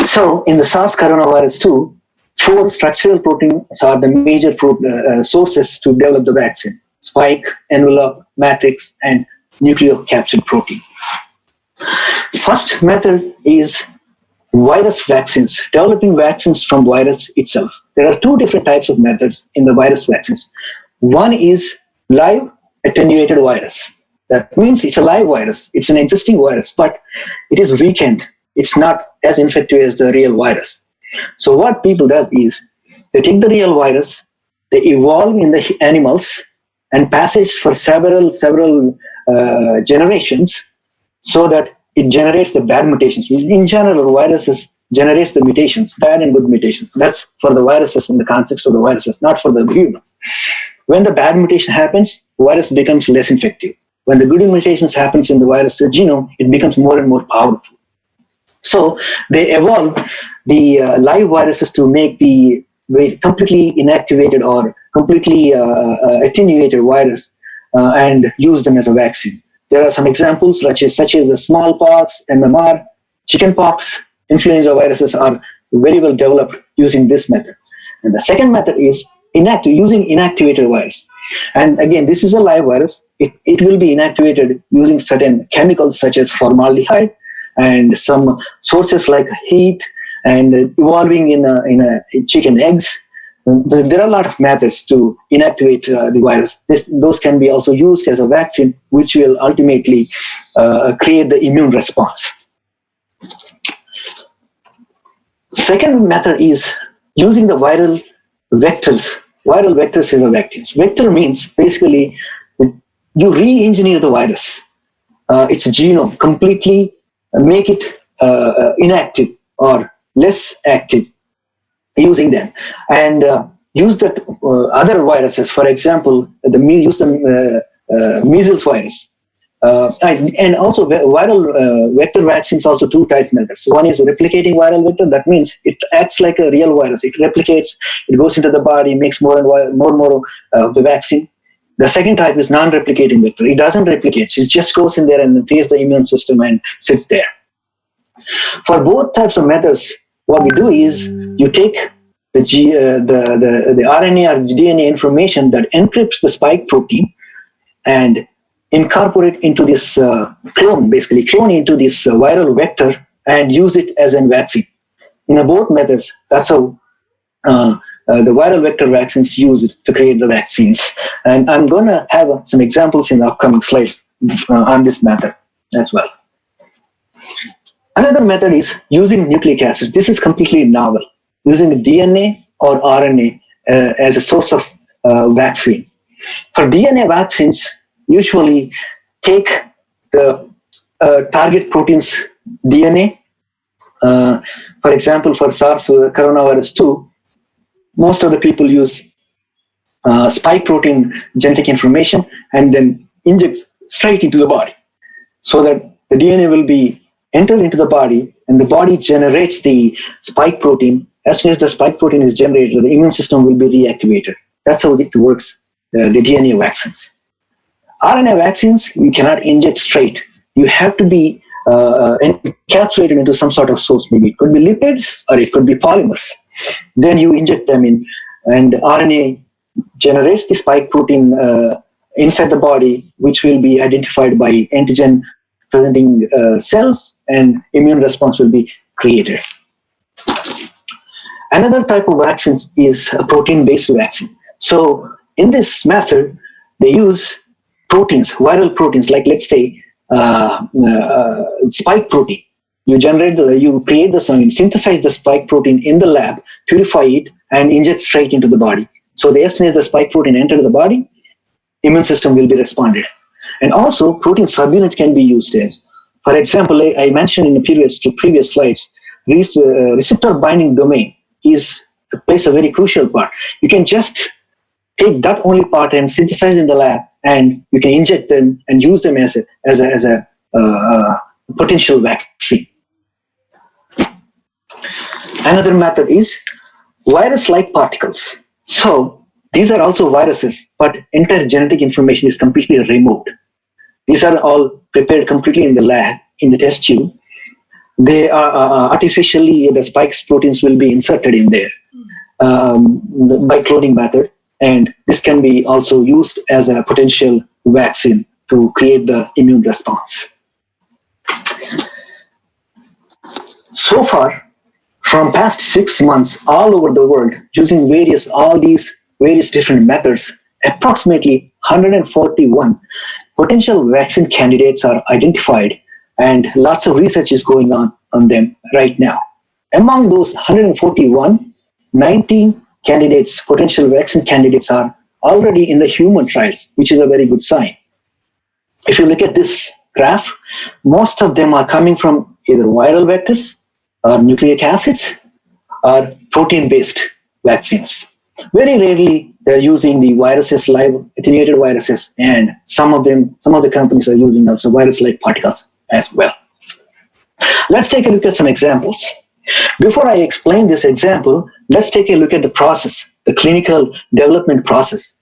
So in the SARS coronavirus 2, 4 structural proteins are the major sources to develop the vaccine: spike, envelope, matrix, and nucleocapsid protein. First method is virus vaccines, developing vaccines from virus itself. There are 2 different types of methods in the virus vaccines. One is live attenuated virus. That means it's a live virus. It's an existing virus, but it is weakened. It's not as infective as the real virus. So what people does is they take the real virus, they evolve in the animals and passage for several generations, so that it generates the bad mutations. In general, viruses generates the mutations, bad and good mutations. That's for the viruses in the context of the viruses, not for the humans. When the bad mutation happens, virus becomes less infective. When the good mutations happens in the virus genome, it becomes more and more powerful. So they evolved the live viruses to make the completely inactivated or completely attenuated virus and use them as a vaccine. There are some examples such as the smallpox, MMR, chickenpox, influenza viruses are very well developed using this method. And the second method is using inactivated virus. And again, this is a live virus. It will be inactivated using certain chemicals such as formaldehyde and some sources like heat and evolving in chicken eggs. There are a lot of methods to inactivate the virus. Those can be also used as a vaccine, which will ultimately create the immune response. Second method is using the viral vectors. Viral vectors is a vaccines. Vector means basically you re-engineer the virus, its genome, completely make it inactive or less active, using them, and use that other viruses. For example, use the measles virus. And also viral vector vaccines also 2 type methods. One is replicating viral vector. That means it acts like a real virus. It replicates, it goes into the body, makes more of the vaccine. The second type is non-replicating vector. It doesn't replicate. It just goes in there and clears the immune system and sits there. For both types of methods, what we do is you take the RNA or DNA information that encrypts the spike protein and incorporate into this clone into this viral vector and use it as a vaccine. In both methods, that's how the viral vector vaccines use to create the vaccines. And I'm going to have some examples in the upcoming slides on this method as well. Another method is using nucleic acids. This is completely novel, using DNA or RNA as a source of vaccine. For DNA vaccines, usually take the target proteins DNA. For example, for SARS coronavirus 2, most of the people use spike protein genetic information and then inject straight into the body, so that the DNA will be entered into the body and the body generates the spike protein. As soon as the spike protein is generated, the immune system will be reactivated. That's how it works, the DNA vaccines. RNA vaccines, you cannot inject straight. You have to be encapsulated into some sort of source. Maybe it could be lipids or it could be polymers. Then you inject them in, and RNA generates the spike protein inside the body, which will be identified by antigen presenting cells, and immune response will be created. Another type of vaccines is a protein-based vaccine. So in this method, they use proteins, viral proteins, like let's say spike protein. You synthesize the spike protein in the lab, purify it, and inject straight into the body. So they estimate the spike protein entered the body, immune system will be responded. And also protein subunit can be used as, for example, I mentioned in the previous slides, this receptor binding domain plays a very crucial part. You can just take that only part and synthesize in the lab, and you can inject them and use them as a potential vaccine. Another method is virus-like particles. So these are also viruses, but entire genetic information is completely removed. These are all prepared completely in the lab, in the test tube. They are artificially, the spikes proteins will be inserted in there by cloning method. And this can be also used as a potential vaccine to create the immune response. So far, from past 6 months, all over the world, using all these various different methods, approximately 141 potential vaccine candidates are identified, and lots of research is going on them right now. Among those 141, 19 candidates, potential vaccine candidates, are already in the human trials, which is a very good sign. If you look at this graph, most of them are coming from either viral vectors or nucleic acids or protein-based vaccines. Very rarely they're using the viruses, live attenuated viruses, and some of the companies are using also virus-like particles as well. Let's take a look at some examples. Before I explain this example, let's take a look at the process, the clinical development process.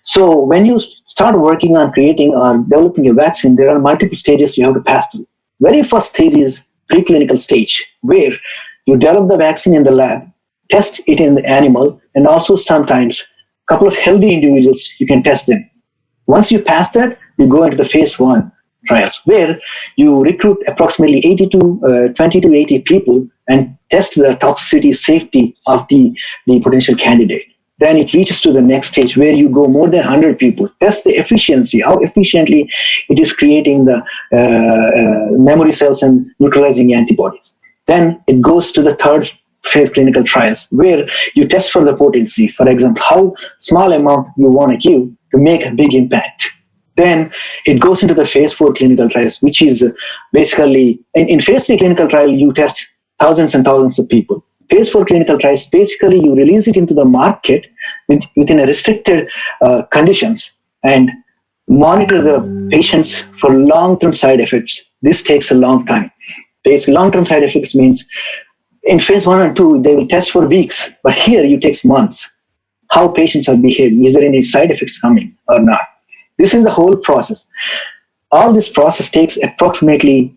So when you start working on creating or developing a vaccine, there are multiple stages you have to pass through. Very first stage is preclinical stage, where you develop the vaccine in the lab, test it in the animal, and also sometimes a couple of healthy individuals, you can test them. Once you pass that, you go into the phase 1 trials, where you recruit approximately 20 to 80 people and test the toxicity, safety of the potential candidate. Then it reaches to the next stage, where you go more than 100 people, test the efficiency, how efficiently it is creating the memory cells and neutralizing antibodies. Then it goes to the third phase clinical trials, where you test for the potency. For example, how small amount you want to give to make a big impact. Then it goes into the phase 4 clinical trials, which is basically, in phase 3 clinical trial, you test thousands and thousands of people. Phase 4 clinical trials, basically you release it into the market within a restricted conditions and monitor the patients for long-term side effects. This takes a long time. Long-term side effects means in phase 1 and 2, they will test for weeks, but here it takes months. How patients are behaving, is there any side effects coming or not? This is the whole process. All this process takes approximately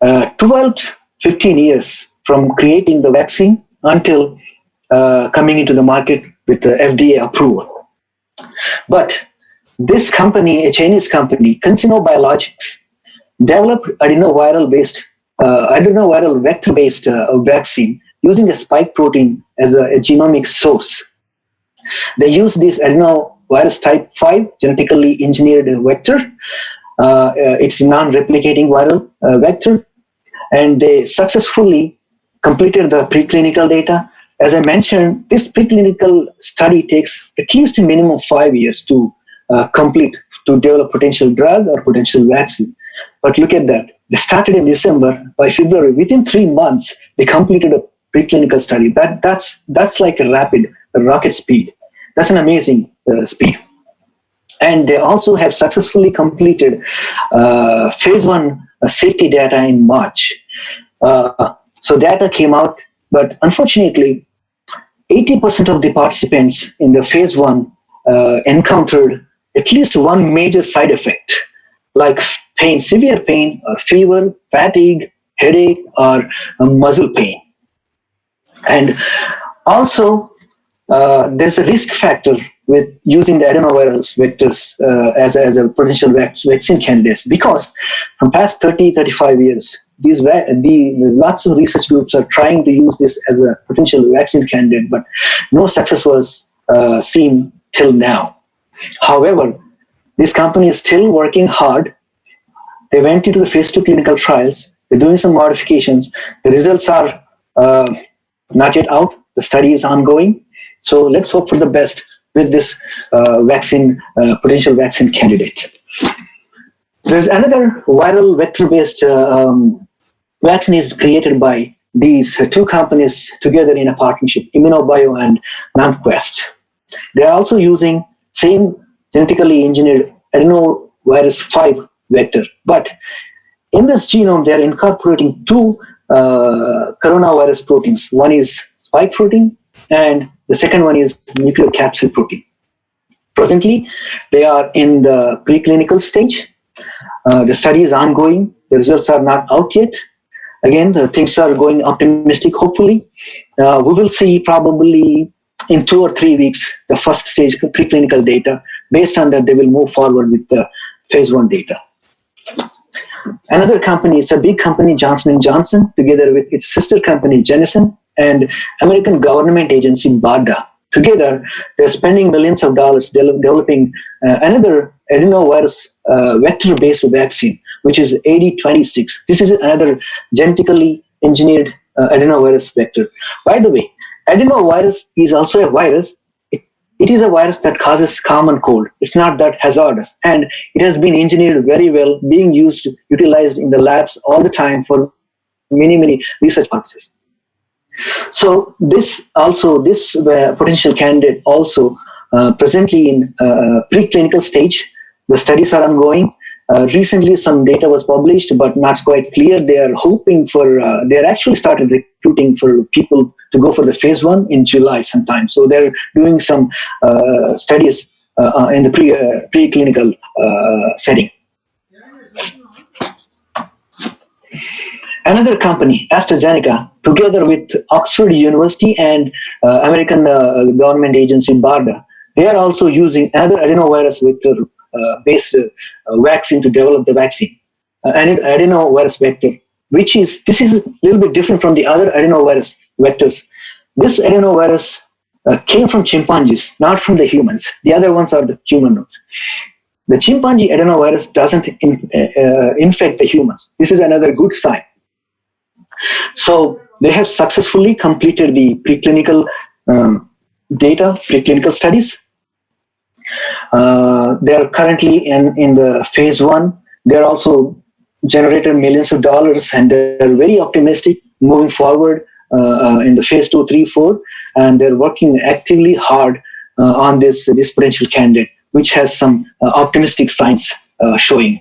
12-15 years from creating the vaccine until coming into the market with the FDA approval. But this company, a Chinese company, Consino Biologics, developed adenoviral vector-based vaccine using a spike protein as a genomic source. They use this adenovirus type 5 genetically engineered vector. It's a non-replicating viral vector, and they successfully completed the preclinical data. As I mentioned, this preclinical study takes at least a minimum of 5 years to complete, to develop potential drug or potential vaccine. But look at that. They started in December. By February, within 3 months, they completed a preclinical study. That's like a rocket speed. That's an amazing speed. And they also have successfully completed phase 1 safety data in March. So data came out, but unfortunately, 80% of the participants in the phase 1 encountered at least one major side effect, like pain, severe pain, or fever, fatigue, headache, or muscle pain. And also, there's a risk factor with using the adenovirus vectors as a potential vaccine candidates, because from past 30-35 years, lots of research groups are trying to use this as a potential vaccine candidate, but no success was seen till now. However, this company is still working hard. They went into the phase 2 clinical trials. They're doing some modifications. The results are not yet out. The study is ongoing. So let's hope for the best. with this potential vaccine candidate. There's another viral vector-based vaccine is created by these two companies together in a partnership, ImmunoBio and Nampally. They are also using same genetically engineered adenovirus 5 vector, but in this genome they are incorporating two coronavirus proteins. One is spike protein and the second one is nucleocapsid protein. Presently, they are in the preclinical stage. The study is ongoing. The results are not out yet. Again, things are going optimistic, hopefully. We will see probably in 2 or 3 weeks the first stage preclinical data. Based on that, they will move forward with the phase 1 data. Another company, it's a big company, Johnson & Johnson, together with its sister company, Janssen, and American government agency, BARDA. Together, they're spending millions of dollars developing another adenovirus vector-based vaccine, which is AD26. This is another genetically engineered adenovirus vector. By the way, adenovirus is also a virus. It is a virus that causes common cold. It's not that hazardous. And it has been engineered very well, being utilized in the labs all the time for many research purposes. So this potential candidate also presently in preclinical stage. The studies are ongoing. Recently, some data was published, but not quite clear. They are hoping for, they are actually started recruiting for people to go for the phase 1 in July sometime. So they're doing some studies in the preclinical setting. Another company, AstraZeneca, together with Oxford University and American government agency BARDA, they are also using another adenovirus vector-based vaccine to develop the vaccine, an adenovirus vector, this is a little bit different from the other adenovirus vectors. This adenovirus came from chimpanzees, not from the humans. The other ones are the human ones. The chimpanzee adenovirus doesn't infect the humans. This is another good sign. So they have successfully completed the preclinical preclinical studies. They are currently in the phase 1. They're also generated millions of dollars, and they're very optimistic moving forward in the phase 2, 3, 4, and they're working actively hard on this potential candidate, which has some optimistic signs showing.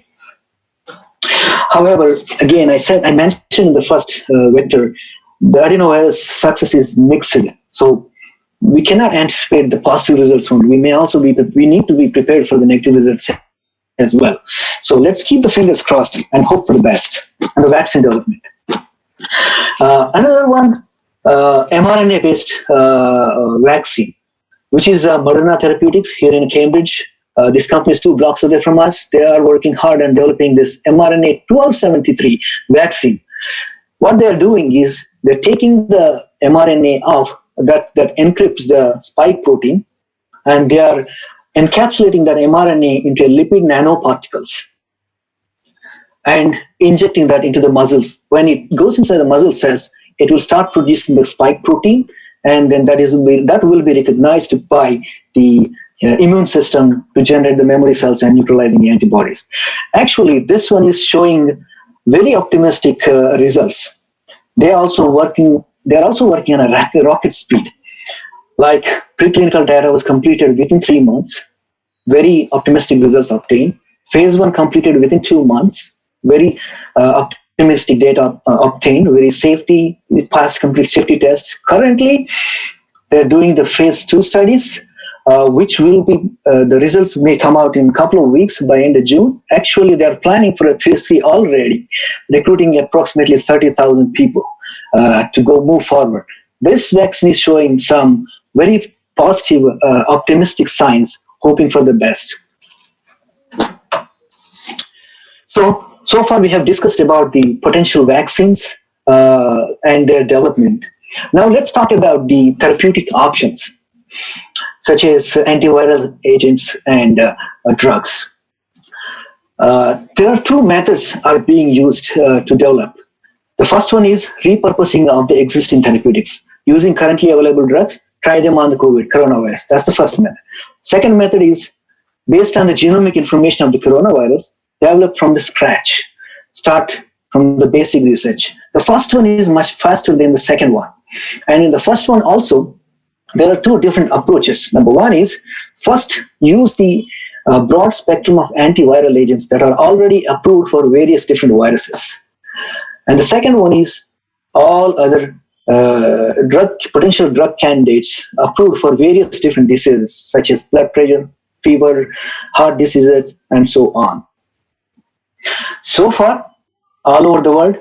However, again, I mentioned in the first vector, the adenovirus success is mixed. So we cannot anticipate the positive results only. We need to be prepared for the negative results as well. So let's keep the fingers crossed and hope for the best and the vaccine development. Another one, mRNA-based vaccine, which is Marina Therapeutics here in Cambridge. This company is 2 blocks away from us. They are working hard on developing this mRNA 1273 vaccine. What they are doing is they're taking the mRNA off that encrypts the spike protein, and they are encapsulating that mRNA into lipid nanoparticles and injecting that into the muscles. When it goes inside the muscle cells, it will start producing the spike protein, and then that will be recognized by the immune system to generate the memory cells and neutralizing antibodies. Actually, this one is showing very optimistic results. They're also working on a rocket speed. Like preclinical data was completed within 3 months. Very optimistic results obtained. Phase 1 completed within 2 months. Very optimistic data obtained. Very safety, it passed complete safety tests. Currently, they're doing the phase 2 studies, which will be, the results may come out in a couple of weeks by end of June. Actually, they're planning for a phase 3 already, recruiting approximately 30,000 people to move forward. This vaccine is showing some very positive, optimistic signs, hoping for the best. So far we have discussed about the potential vaccines and their development. Now let's talk about the therapeutic options, such as antiviral agents and drugs. There are 2 methods are being used to develop. The first one is repurposing of the existing therapeutics, using currently available drugs try them on the coronavirus. That's the first method. Second method is based on the genomic information of the coronavirus, develop from the scratch, start from the basic research. The first one is much faster than the second one. And in the first one also, there are two different approaches. Number one is first use the broad spectrum of antiviral agents that are already approved for various different viruses. And the second one is all other potential drug candidates approved for various different diseases such as blood pressure, fever, heart diseases, and so on. So far, all over the world,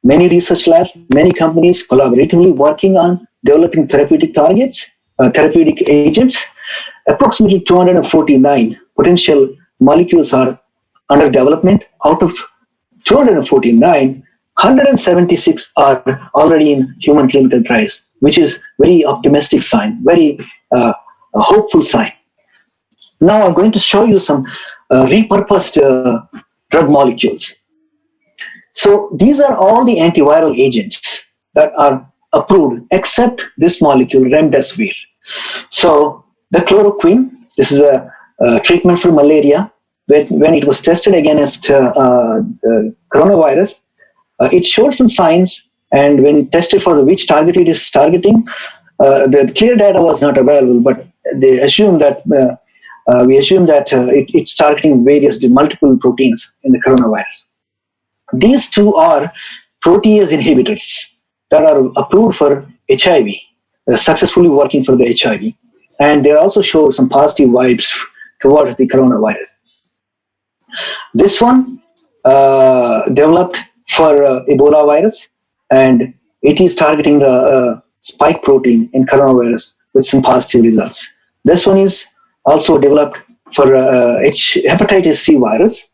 many research labs, many companies collaboratively working on developing therapeutic targets, therapeutic agents. Approximately 249 potential molecules are under development. Out of 249, 176 are already in human clinical trials, which is very optimistic sign, very hopeful sign. Now I'm going to show you some repurposed drug molecules. So these are all the antiviral agents that are approved except this molecule, remdesivir. So the chloroquine, this is a treatment for malaria. When it was tested against coronavirus, it showed some signs, and when tested for which target it is targeting, the clear data was not available, but they assumed that we assume that it's targeting multiple proteins in the coronavirus. These two are protease inhibitors that are approved for HIV, successfully working for the HIV, and they also show some positive vibes towards the coronavirus. This one developed for Ebola virus, and it is targeting the spike protein in coronavirus with some positive results. This one is also developed for hepatitis C virus.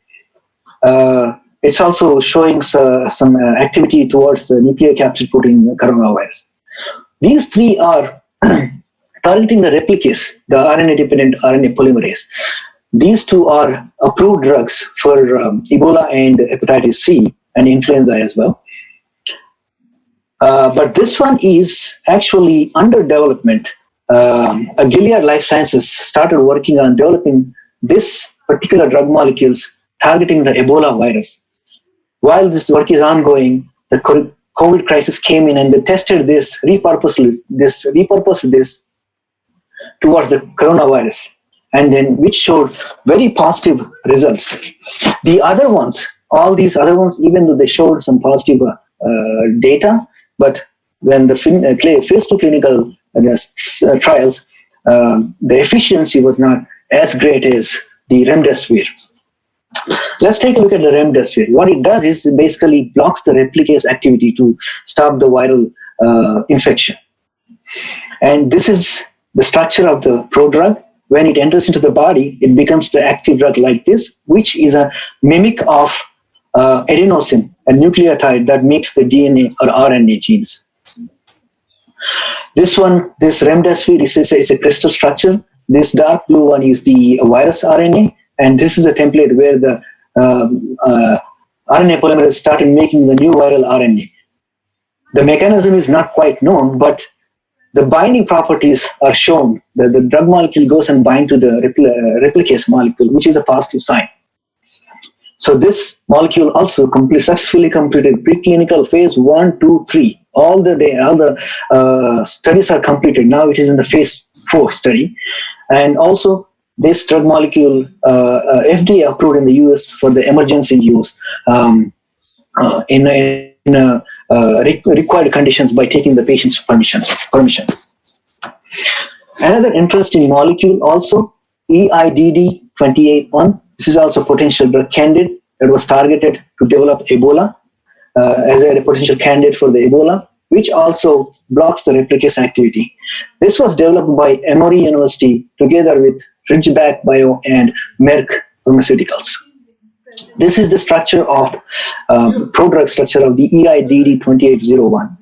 It's also showing some activity towards the nucleocapsid protein coronavirus. These three are targeting the replicase, the RNA-dependent RNA polymerase. These two are approved drugs for Ebola and hepatitis C and influenza as well. But this one is actually under development. Gilead Life Sciences started working on developing this particular drug molecules targeting the Ebola virus. While this work is ongoing, the COVID crisis came in and they tested this, repurposed this towards the coronavirus, and then which showed very positive results. The other ones, all these other ones, even though they showed some positive data, but when the phase 2 clinical trials, the efficiency was not as great as the remdesivir. Let's take a look at the remdesivir. What it does is it basically blocks the replicase activity to stop the viral infection. And this is the structure of the prodrug. When it enters into the body, it becomes the active drug like this, which is a mimic of adenosine, a nucleotide that makes the DNA or RNA genes. This remdesivir is a crystal structure. This dark blue one is the virus RNA, and this is a template where the RNA polymerase started making the new viral RNA. The mechanism is not quite known, but the binding properties are shown. The drug molecule goes and binds to the replicase molecule, which is a positive sign. So this molecule also successfully completed preclinical phase 1, 2, 3. All the studies are completed. Now it is in the phase 4 study. And also this drug molecule, FDA approved in the US for the emergency use in required conditions by taking the patient's permission. Another interesting molecule also, EIDD-28-1. This is also a potential drug candidate that was targeted to develop Ebola as a potential candidate for the Ebola, which also blocks the replicase activity. This was developed by Emory University together with Ridgeback Bio and Merck Pharmaceuticals. This is the structure of prodrug structure of the EIDD-2801,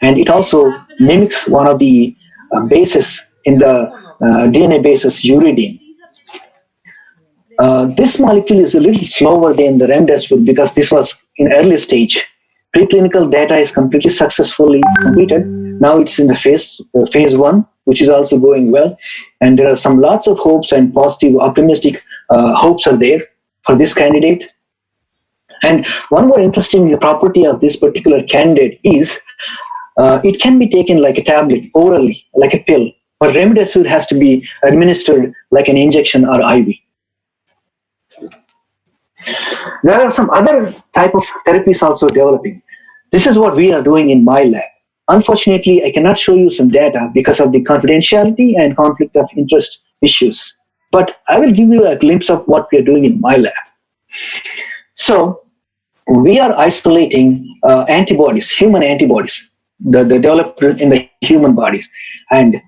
and it also mimics one of the bases in the DNA bases, uridine. This molecule is a little slower than the remdesivir because this was in early stage. Preclinical data is completely successfully completed. Now it's in the phase 1, which is also going well. And there are some lots of hopes and positive, optimistic hopes are there for this candidate. And one more interesting property of this particular candidate is it can be taken like a tablet, orally, like a pill. But remdesivir has to be administered like an injection or IV. There are some other type of therapies also developing. This is what we are doing in my lab. Unfortunately, I cannot show you some data because of the confidentiality and conflict of interest issues. But I will give you a glimpse of what we are doing in my lab. So we are isolating antibodies, human antibodies, the developed in the human bodies, and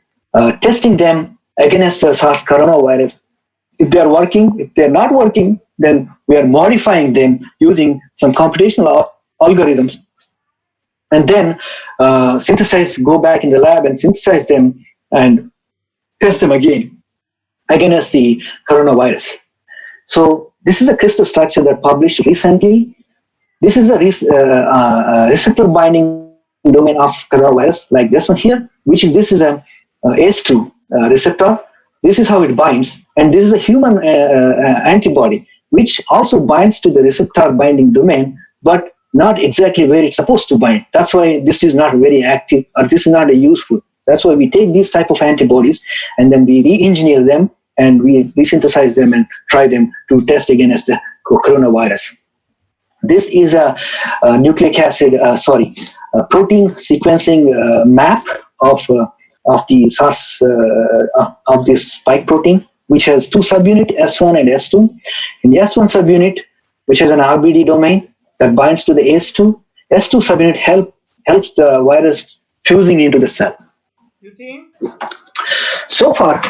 testing them against the SARS coronavirus. If they are working, if they are not working, then we are modifying them using some computational algorithms, and then go back in the lab and synthesize them and test them again against the coronavirus. So this is a crystal structure that published recently. This is a receptor binding domain of coronavirus, like this one here, this is a ACE2 receptor. This is how it binds, and this is a human antibody, which also binds to the receptor binding domain, but not exactly where it's supposed to bind. That's why this is not very active, or this is not useful. That's why we take these type of antibodies and then we re-engineer them and we resynthesize them and try them to test against the coronavirus. This is a nucleic acid, protein sequencing map of the SARS of this spike protein, which has two subunits, S1 and S2. In the S1 subunit, which has an RBD domain that binds to the ACE2, S2 subunit helps the virus fusing into the cell. You think? So far,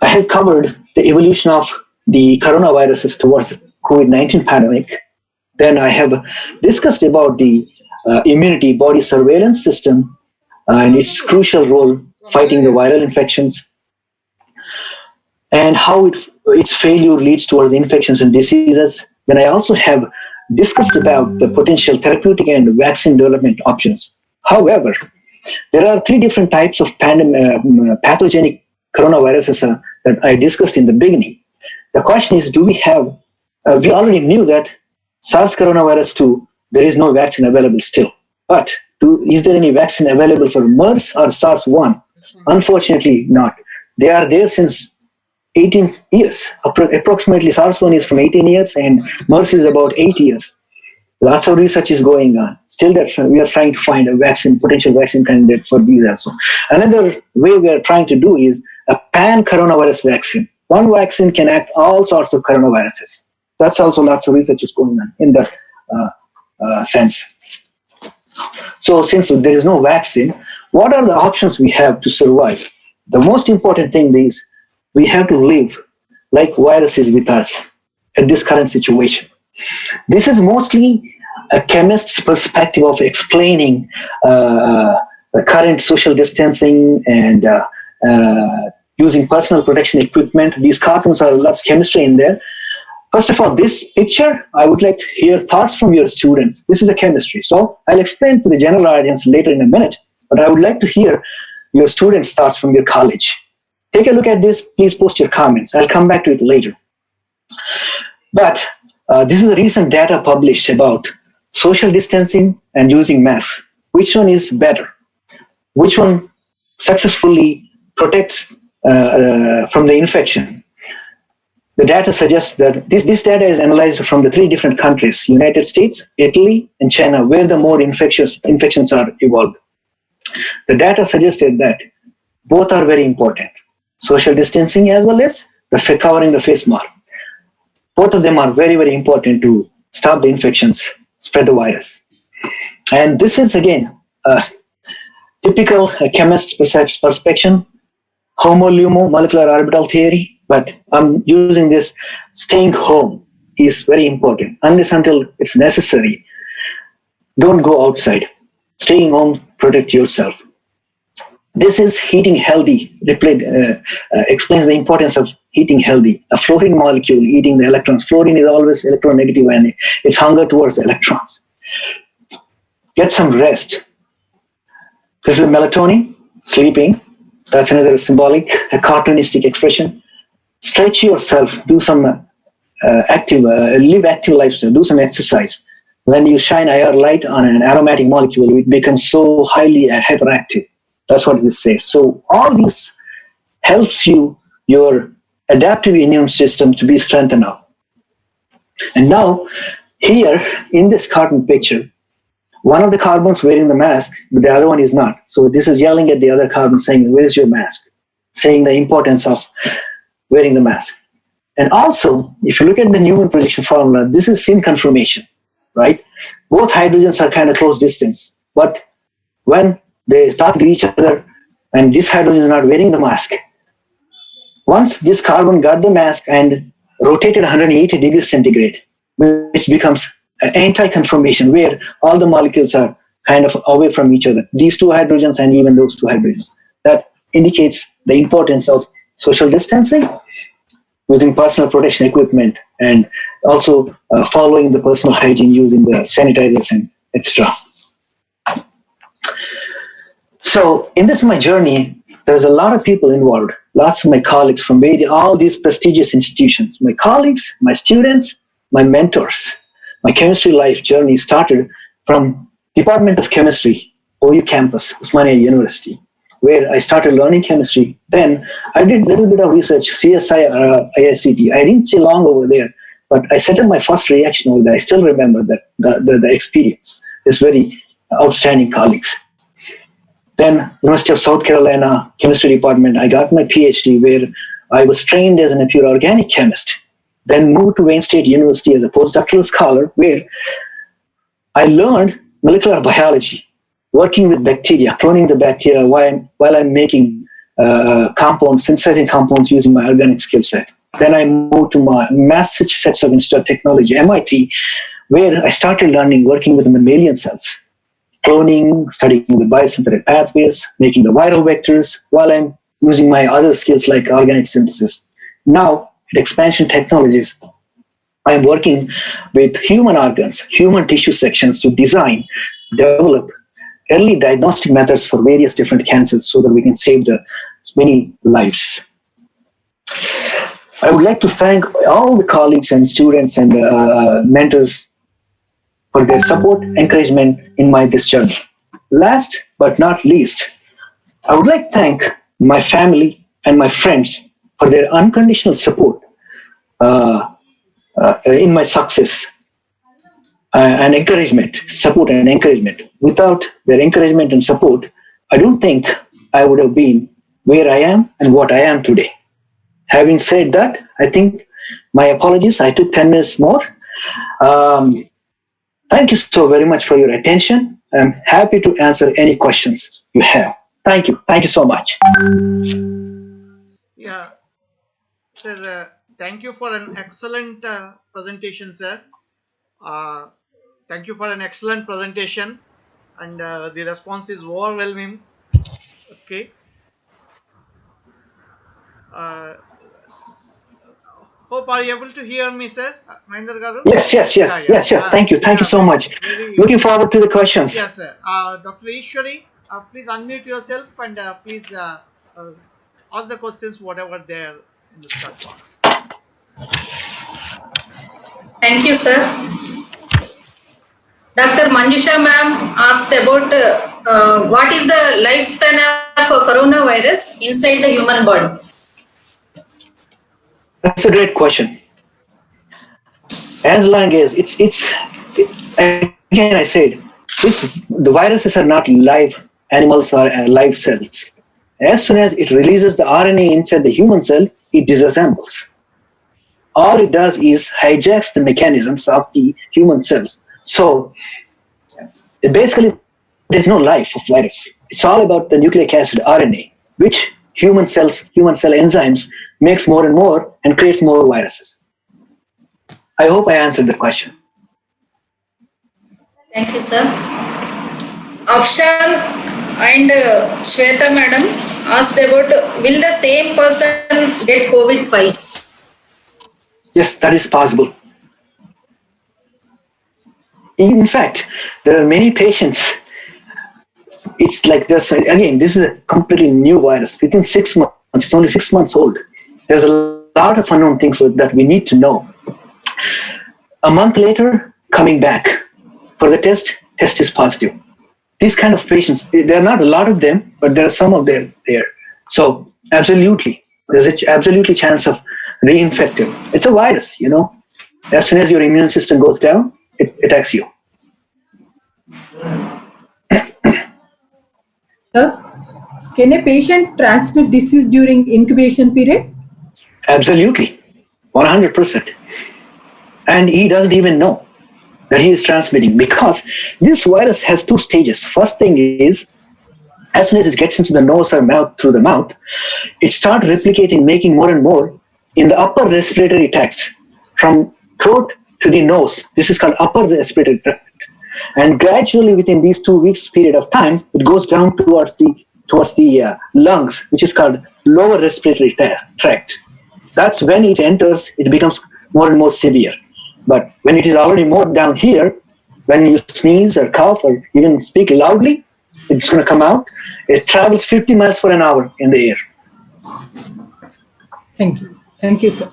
I have covered the evolution of the coronaviruses towards the COVID-19 pandemic. Then I have discussed about the immunity body surveillance system and its crucial role fighting the viral infections, and how its failure leads towards infections and diseases. Then I also have discussed about the potential therapeutic and vaccine development options. However, there are three different types of pathogenic coronaviruses that I discussed in the beginning. The question is, do we have, we already knew that SARS coronavirus 2, there is no vaccine available still. But is there any vaccine available for MERS or SARS 1? Unfortunately, not. They are there since 18 years. Approximately SARS 1 is from 18 years and MERS is about 8 years. Lots of research is going on. Still, that we are trying to find a potential vaccine candidate for these also. Another way we are trying to do is a pan-coronavirus vaccine. One vaccine can act all sorts of coronaviruses. That's also lots of research is going on in that sense. So since there is no vaccine, what are the options we have to survive? The most important thing is we have to live like virus is with us at this current situation. This is mostly a chemist's perspective of explaining the current social distancing and using personal protection equipment. These cartoons are lots of chemistry in there. First of all, this picture, I would like to hear thoughts from your students. This is a chemistry. So I'll explain to the general audience later in a minute, but I would like to hear your students' thoughts from your college. Take a look at this. Please post your comments. I'll come back to it later. But this is the recent data published about social distancing and using masks. Which one is better? Which one successfully protects from the infection? The data suggests that this data is analyzed from the three different countries, United States, Italy, and China, where the more infections are evolved. The data suggested that both are very important. Social distancing as well as covering the face mask. Both of them are very, very important to stop the infections, spread the virus. And this is, again, a typical chemist's perspective, homo-lumo molecular orbital theory, but I'm using this. Staying home is very important. Unless until it's necessary, don't go outside. Staying home, protect yourself. This is eating healthy. Explains the importance of eating healthy. A fluorine molecule eating the electrons. Fluorine is always electronegative and it's hunger towards the electrons. Get some rest. This is melatonin, sleeping. That's another symbolic, a cartoonistic expression. Stretch yourself, do some live active lifestyle, do some exercise. When you shine IR light on an aromatic molecule, it becomes so highly hyperactive. That's what this says. So all this helps your adaptive immune system to be strengthened up. And now, here in this cartoon picture, one of the carbons wearing the mask, but the other one is not. So this is yelling at the other carbon saying, "Where's your mask?" Saying the importance of wearing the mask. And also, if you look at the Newman prediction formula, this is syn confirmation, right? Both hydrogens are kind of close distance, but when they talk to each other and this hydrogen is not wearing the mask, once this carbon got the mask and rotated 180 degrees centigrade, which becomes an anti-conformation where all the molecules are kind of away from each other. These two hydrogens and even those two hydrogens. That indicates the importance of social distancing, using personal protection equipment, and also following the personal hygiene using the sanitizers and etc. So in this my journey, there's a lot of people involved, lots of my colleagues from all these prestigious institutions, my colleagues, my students, my mentors. My chemistry life journey started from Department of Chemistry, OU campus, Osmania University, where I started learning chemistry. Then I did a little bit of research, CSI, IICT. I didn't stay long over there, but I set up my first reaction over there. I still remember that the experience. It's very outstanding colleagues. Then University of South Carolina Chemistry Department, I got my Ph.D. where I was trained as a pure organic chemist. Then moved to Wayne State University as a postdoctoral scholar where I learned molecular biology, working with bacteria, cloning the bacteria while I'm making compounds, synthesizing compounds using my organic skill set. Then I moved to my Massachusetts Institute of Technology, MIT, where I started learning, working with the mammalian cells, cloning, studying the biosynthetic pathways, making the viral vectors, while I'm using my other skills like organic synthesis. Now, at Expansion Technologies, I'm working with human organs, human tissue sections to design, develop early diagnostic methods for various different cancers so that we can save many lives. I would like to thank all the colleagues and students and mentors for their support, encouragement in this journey. Last but not least, I would like to thank my family and my friends for their unconditional support in my success and encouragement, support and encouragement. Without their encouragement and support, I don't think I would have been where I am and what I am today. Having said that, I think my apologies, I took 10 minutes more. Thank you so very much for your attention. I'm happy to answer any questions you have. Thank you. Thank you so much. Yeah, sir, thank you for an excellent presentation, sir. Thank you for an excellent presentation, and the response is overwhelming. Okay. Uh, Hope are you able to hear me, sir? Mahendra Garu? Yes. Thank you so much. Looking forward to the questions. Yes, sir. Dr. Ishwari, please unmute yourself and please ask the questions whatever there in the chat box. Thank you, sir. Dr. Manjusha ma'am asked about what is the lifespan of coronavirus inside the human body? That's a great question. As long as again I said, the viruses are not live animals or live cells. As soon as it releases the RNA inside the human cell, it disassembles. All it does is hijacks the mechanisms of the human cells. So basically, there's no life of virus. It's all about the nucleic acid RNA, which human cell enzymes makes more and more and creates more viruses. I hope I answered the question. Thank you, sir. Afshan and Shweta madam asked about will the same person get COVID twice? Yes, that is possible. In fact, there are many patients it's like this. Again, this is a completely new virus. Within 6 months, it's only 6 months old. There's a lot of unknown things that we need to know. A month later, coming back for the test is positive. These kind of patients, there are not a lot of them, but there are some of them there. So absolutely, there's an absolutely chance of reinfecting. It's a virus, As soon as your immune system goes down, it attacks you. Sir, can a patient transmit disease during incubation period? Absolutely, 100%. And he doesn't even know that he is transmitting, because this virus has two stages. First thing is, as soon as it gets into the nose or mouth, through the mouth, it starts replicating, making more and more in the upper respiratory tract, from throat to the nose. This is called upper respiratory tract. And gradually, within these 2 weeks period of time, it goes down towards the lungs, which is called lower respiratory tract. That's when it enters, it becomes more and more severe. But when it is already more down here, when you sneeze or cough or even speak loudly, it's going to come out. It travels 50 miles per hour in the air. Thank you. Thank you, sir.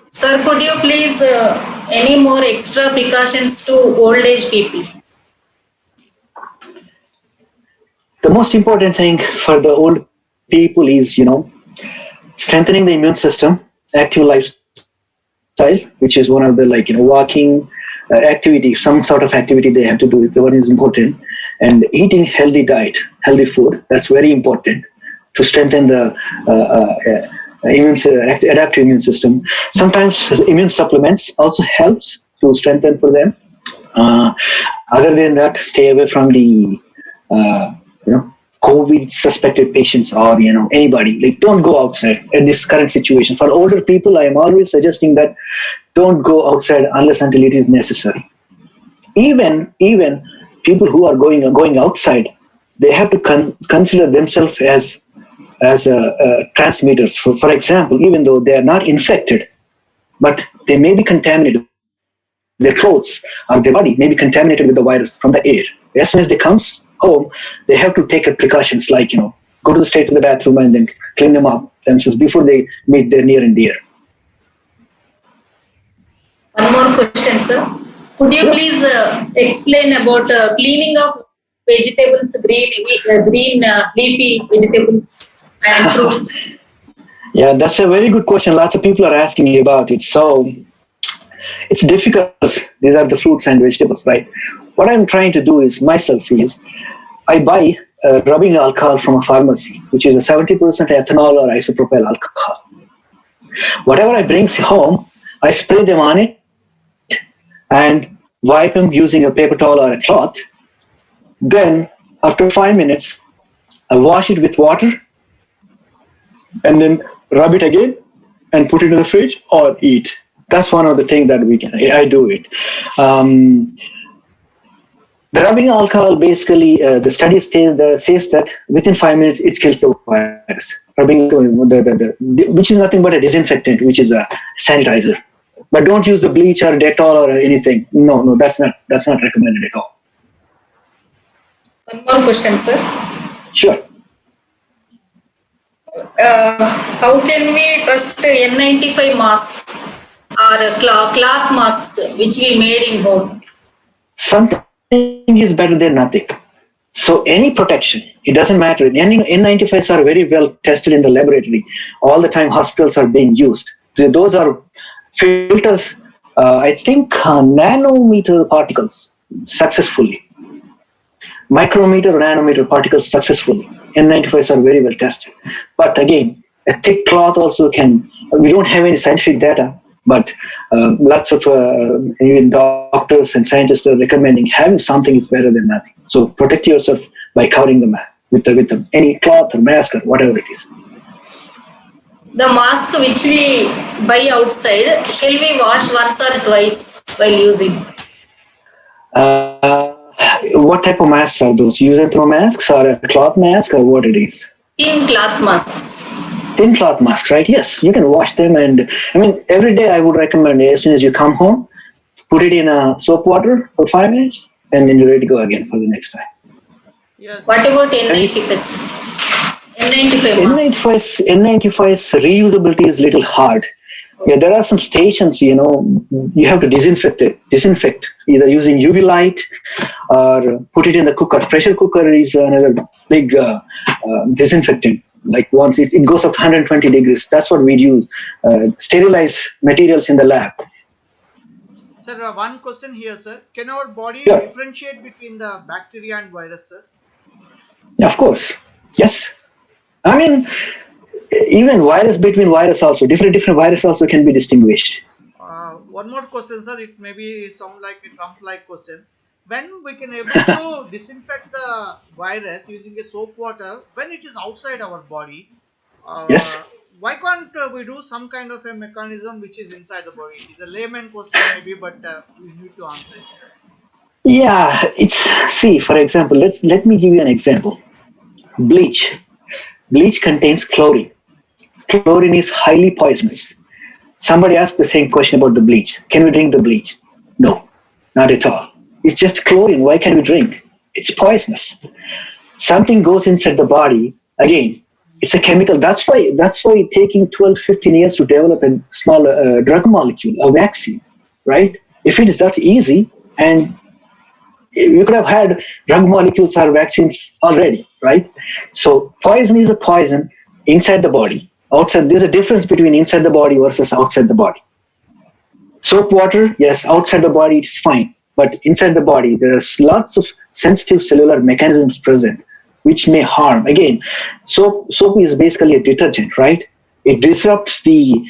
Sir, could you please any more extra precautions to old age people? The most important thing for the old people is, strengthening the immune system, active lifestyle, which is one of the walking activity, some sort of activity they have to do is the one is important, and eating healthy diet, healthy food. That's very important to strengthen the adaptive immune system. Sometimes immune supplements also helps to strengthen for them. Other than that, stay away from the COVID suspected patients or anybody. Don't go outside at this current situation. For older people, I am always suggesting that don't go outside unless until it is necessary. Even people who are going outside, they have to consider themselves as transmitters. For example, even though they are not infected, but they may be contaminated. Their clothes or their body may be contaminated with the virus from the air. As soon as they come home, they have to take precautions like, go to the bathroom and then clean them up themselves before they meet their near and dear. One more question, sir. Could you please explain about cleaning of vegetables, green leafy vegetables and fruits? Yeah, that's a very good question. Lots of people are asking me about it. So it's difficult. These are the fruits and vegetables, right? What I'm trying to do is I buy rubbing alcohol from a pharmacy, which is a 70% ethanol or isopropyl alcohol. Whatever I bring home, I spray them on it and wipe them using a paper towel or a cloth. Then, after 5 minutes, I wash it with water and then rub it again and put it in the fridge or eat. That's one of the things that I do it. The rubbing alcohol, basically, the study says that within 5 minutes, it kills the virus. Rubbing, which is nothing but a disinfectant, which is a sanitizer. But don't use the bleach or Dettol or anything. No, that's not recommended at all. One more question, sir. Sure. How can we trust N95 mask or cloth masks which we made in home? Something is better than nothing. So any protection, it doesn't matter. N95s are very well tested in the laboratory. All the time hospitals are being used. Those are filters, I think nanometer particles successfully. Micrometer or nanometer particles successfully. N95s are very well tested. But again, a thick cloth also we don't have any scientific data, but lots of even doctors and scientists are recommending having something is better than nothing. So protect yourself by covering them with any cloth or mask or whatever it is. The mask which we buy outside, shall we wash once or twice while using? What type of masks are those? Use and throw masks or a cloth mask or what it is? Thin cloth masks. Thin cloth masks, right? Yes, you can wash them. And every day I would recommend as soon as you come home, put it in soap water for 5 minutes and then you're ready to go again for the next time. Yes. What about And N95? N95 mask. N95's reusability is little hard. Yeah, there are some stations, you have to disinfect either using UV light or put it in the cooker. Pressure cooker is another big disinfectant. Like once it goes up to 120 degrees. That's what we use. Sterilize materials in the lab. Sir, one question here, sir. Can our body Yeah, differentiate between the bacteria and virus, sir? of course. Yes. I mean, even virus between virus also, different virus also can be distinguished. One more question, sir. It may be sound like a Trump-like question. When we can able to disinfect the virus using a soap water when it is outside our body, Yes. why can't we do some kind of a mechanism which is inside the body? It is a layman question maybe, but we need to answer it, sir. Yeah, see, for example, let me give you an example. Bleach. Bleach contains chlorine. Chlorine is highly poisonous. Somebody asked the same question about the bleach. Can we drink the bleach? No, not at all. It's just chlorine. Why can we drink? It's poisonous. Something goes inside the body. Again, it's a chemical. That's why it's taking 12, 15 years to develop a small drug molecule, a vaccine, right? If it is that easy, and you could have had drug molecules or vaccines already, right? So poison is a poison inside the body. Outside, there's a difference between inside the body versus outside the body. Soap water, yes, outside the body it's fine, but inside the body there are lots of sensitive cellular mechanisms present which may harm. Again, soap is basically a detergent, right? It disrupts the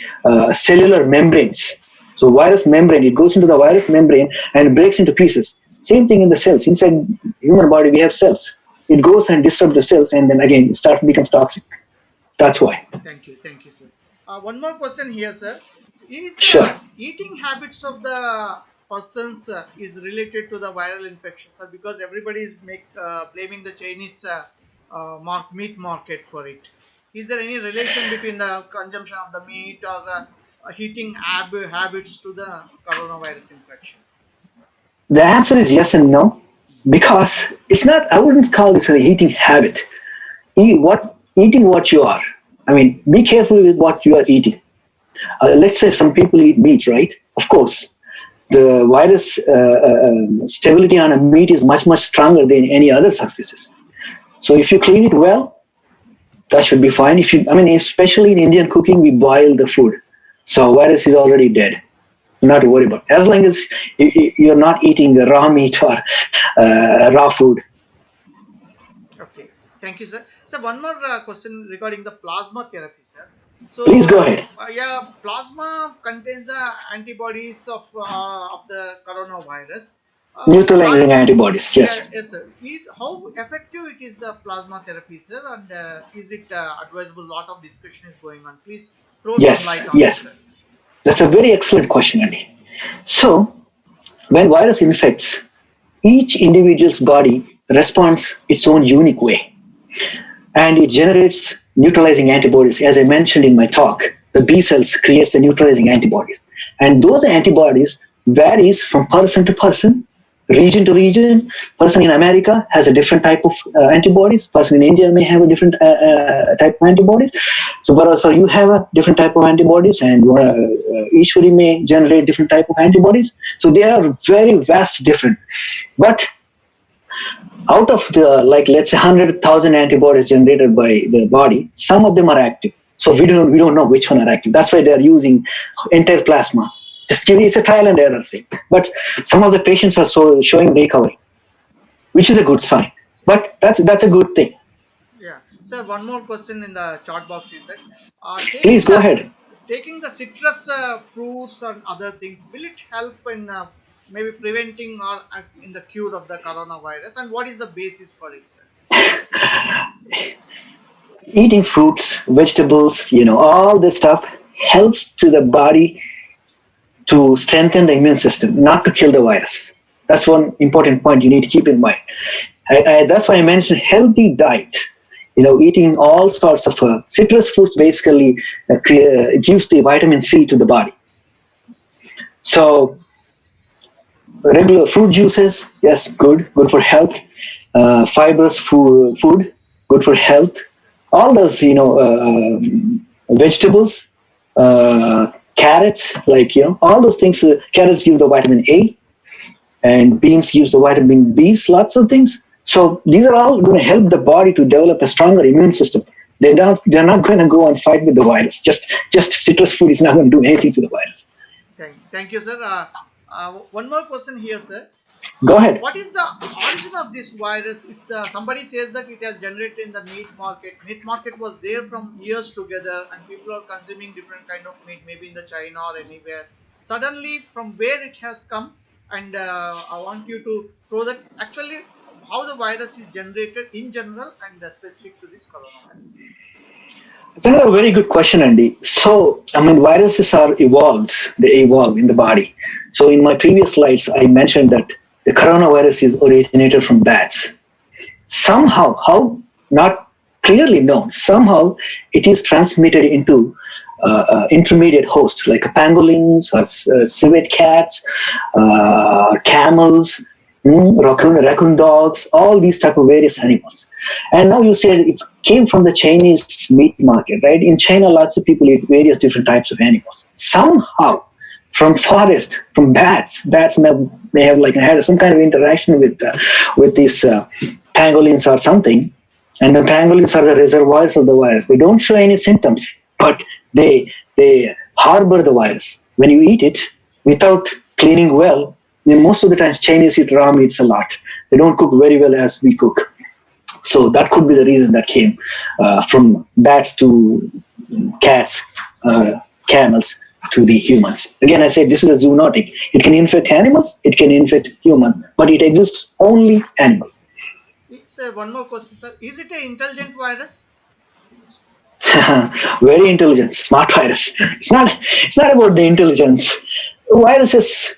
cellular membranes. So virus membrane, it goes into the virus membrane and breaks into pieces. Same thing in the cells. Inside human body, we have cells. It goes and disrupts the cells, and then again, it becomes toxic. That's why. Thank you, sir. One more question here, sir. Is Sure. eating habits of the persons is related to the viral infection, sir? Because everybody is blaming the Chinese meat market for it. Is there any relation between the consumption of the meat or eating habits to the coronavirus infection? The answer is yes and no, because it's not. I wouldn't call this an eating habit. Eating what you are. I mean, be careful with what you are eating. Let's say some people eat meat, right? Of course, the virus stability on a meat is much stronger than any other surfaces. So if you clean it well, that should be fine. Especially in Indian cooking, we boil the food, so virus is already dead. Not to worry about. As long as you're not eating the raw meat or raw food. Okay, thank you, sir. So one more question regarding the plasma therapy, sir. Please go So ahead. yeah, plasma contains the antibodies of the coronavirus. Neutralizing antibodies. Yes. Yeah, yes, sir. Is how effective it is the plasma therapy, sir, and is it advisable? Lot of discussion is going on. Please throw some Yes. light on it, Yes. sir. That's a very excellent question, Andy. So when virus infects, each individual's body responds its own unique way, and it generates neutralizing antibodies. As I mentioned in my talk, the B cells creates the neutralizing antibodies, and those antibodies varies from person to person, region to region. Person in America has a different type of antibodies. Person in India may have a different type of antibodies. So you have a different type of antibodies, and Ishwari may generate different type of antibodies. So they are very vast different. But out of the, like, let's say 100,000 antibodies generated by the body, some of them are active. So we don't know which one are active. That's why they are using entire plasma. It's a trial and error thing. But some of the patients are showing recovery, which is a good sign. But that's a good thing. Yeah, sir. One more question in the chat box is that Please go ahead. taking the citrus fruits and other things, will it help in maybe preventing or in the cure of the coronavirus? And what is the basis for it, sir? Eating fruits, vegetables, all this stuff helps to the body to strengthen the immune system, not to kill the virus. That's one important point you need to keep in mind. That's why I mentioned healthy diet. Eating all sorts of citrus fruits basically gives the vitamin C to the body. So Regular fruit juices, yes, good for health. Fibrous food, good for health. All those, vegetables, carrots, all those things. Carrots give the vitamin A, and beans gives the vitamin B's. Lots of things. So these are all going to help the body to develop a stronger immune system. They're not going to go and fight with the virus. Just citrus food is not going to do anything to the virus. Thank you, sir. One more question here, sir. Go ahead. What is the origin of this virus? If somebody says that it has generated in the meat market was there from years together, and people are consuming different kind of meat, maybe in the China or anywhere. Suddenly, from where it has come, and I want you to throw that actually how the virus is generated in general and specific to this coronavirus. It's another very good question, Andy. So, viruses they evolve in the body. So in my previous slides, I mentioned that the coronavirus is originated from bats. Somehow, how, not clearly known, somehow it is transmitted into intermediate hosts like pangolins, civet cats, camels, raccoon dogs, all these type of various animals. And now you said it came from the Chinese meat market, right? In China, lots of people eat various different types of animals. Somehow, from forest, from bats may have had some kind of interaction with these pangolins or something. And the pangolins are the reservoirs of the virus. They don't show any symptoms, but they harbor the virus. When you eat it without cleaning well, most of the times Chinese eat raw meats a lot. They don't cook very well as we cook. So that could be the reason that came from bats to cats, camels to the humans. Again, I say this is a zoonotic. It can infect animals, it can infect humans, but it exists only animals. Sir, one more question, sir. Is it an intelligent virus? Very intelligent, smart virus. It's not about the intelligence. Viruses,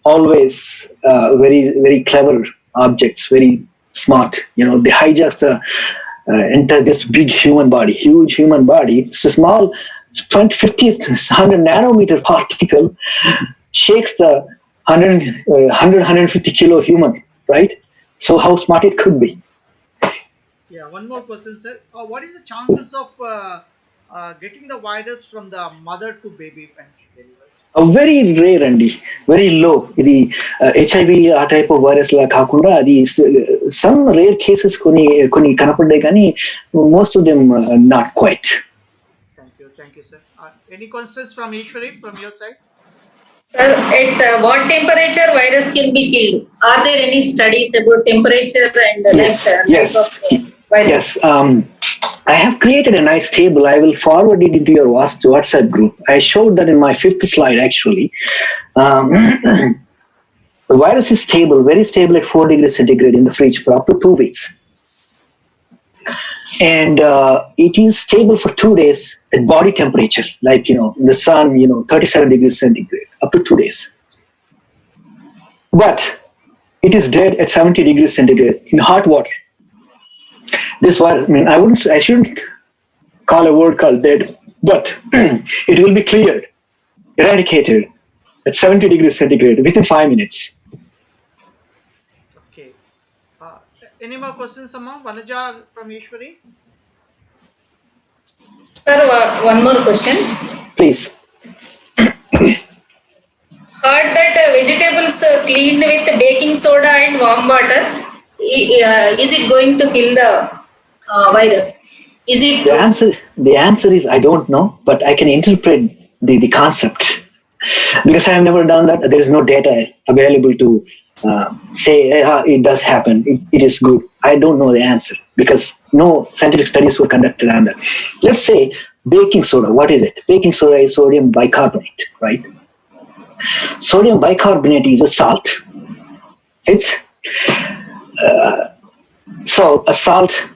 always very, very clever objects, very smart. They hijack enter this big human body, huge human body. It's a small 50, 100 nanometer particle shakes the 150 kilo human, right? So how smart it could be. Yeah, one more question, sir. What is the chances of getting the virus from the mother to baby when she delivers? Very rare, Andy. Very low. The HIV type of virus la kakunda, some rare cases koni kanapade gani, most of them not quite. Thank you, sir. Any concerns from Ishwari from your side? Sir, at what temperature virus can be killed? Are there any studies about temperature and yes. virus? Yes. I have created a nice table. I will forward it into your WhatsApp group. I showed that in my 5th slide, actually. The virus is stable, very stable at 4 degrees centigrade in the fridge for up to 2 weeks. And it is stable for 2 days at body temperature, like, in the sun, 37 degrees centigrade, up to 2 days. But it is dead at 70 degrees centigrade in hot water. This virus, I shouldn't call a word called dead, but it will be cleared, eradicated at 70 degrees centigrade within 5 minutes. Okay. Any more questions, Amma? Vanaja from Ishwari? Sir, one more question. Please. Heard that vegetables cleaned with baking soda and warm water, is it going to kill the virus? Is it? The answer is I don't know, but I can interpret the concept. Because I have never done that. There is no data available to say it does happen. It is good. I don't know the answer because no scientific studies were conducted on that. Let's say baking soda. What is it? Baking soda is sodium bicarbonate, right? Sodium bicarbonate is a salt. It's so a salt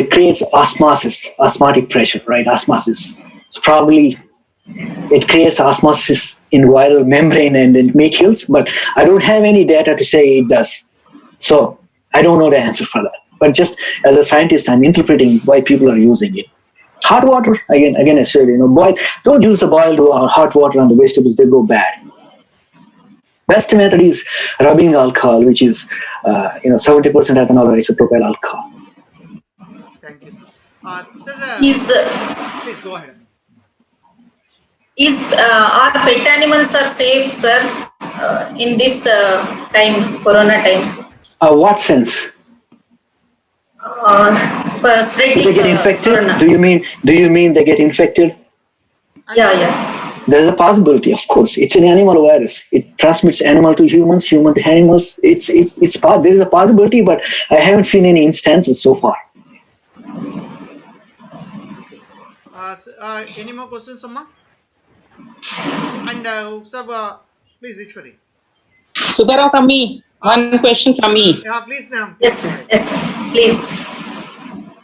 creates osmotic pressure, right? Osmosis. So probably it creates osmosis in viral membrane and in mucus, but I don't have any data to say it does. So I don't know the answer for that. But just as a scientist, I'm interpreting why people are using it. Hot water, again, I said, don't use the boiled hot water on the vegetables; they go bad. Best method is rubbing alcohol, which is 70% ethanol or isopropyl alcohol. Thank you, sir. Sir, Is please go ahead. our pet animals are safe, sir, in this time, Corona time? What sense? For spreading They get infected? Corona. Do you mean they get infected? Yeah. There's a possibility, of course. It's an animal virus. It transmits animal to humans, human to animals. There is a possibility, but I haven't seen any instances so far. Any more questions, Amma? And sir, please, Ishwari. Subara from me. One question from me. Yeah, please, ma'am. Yes, please.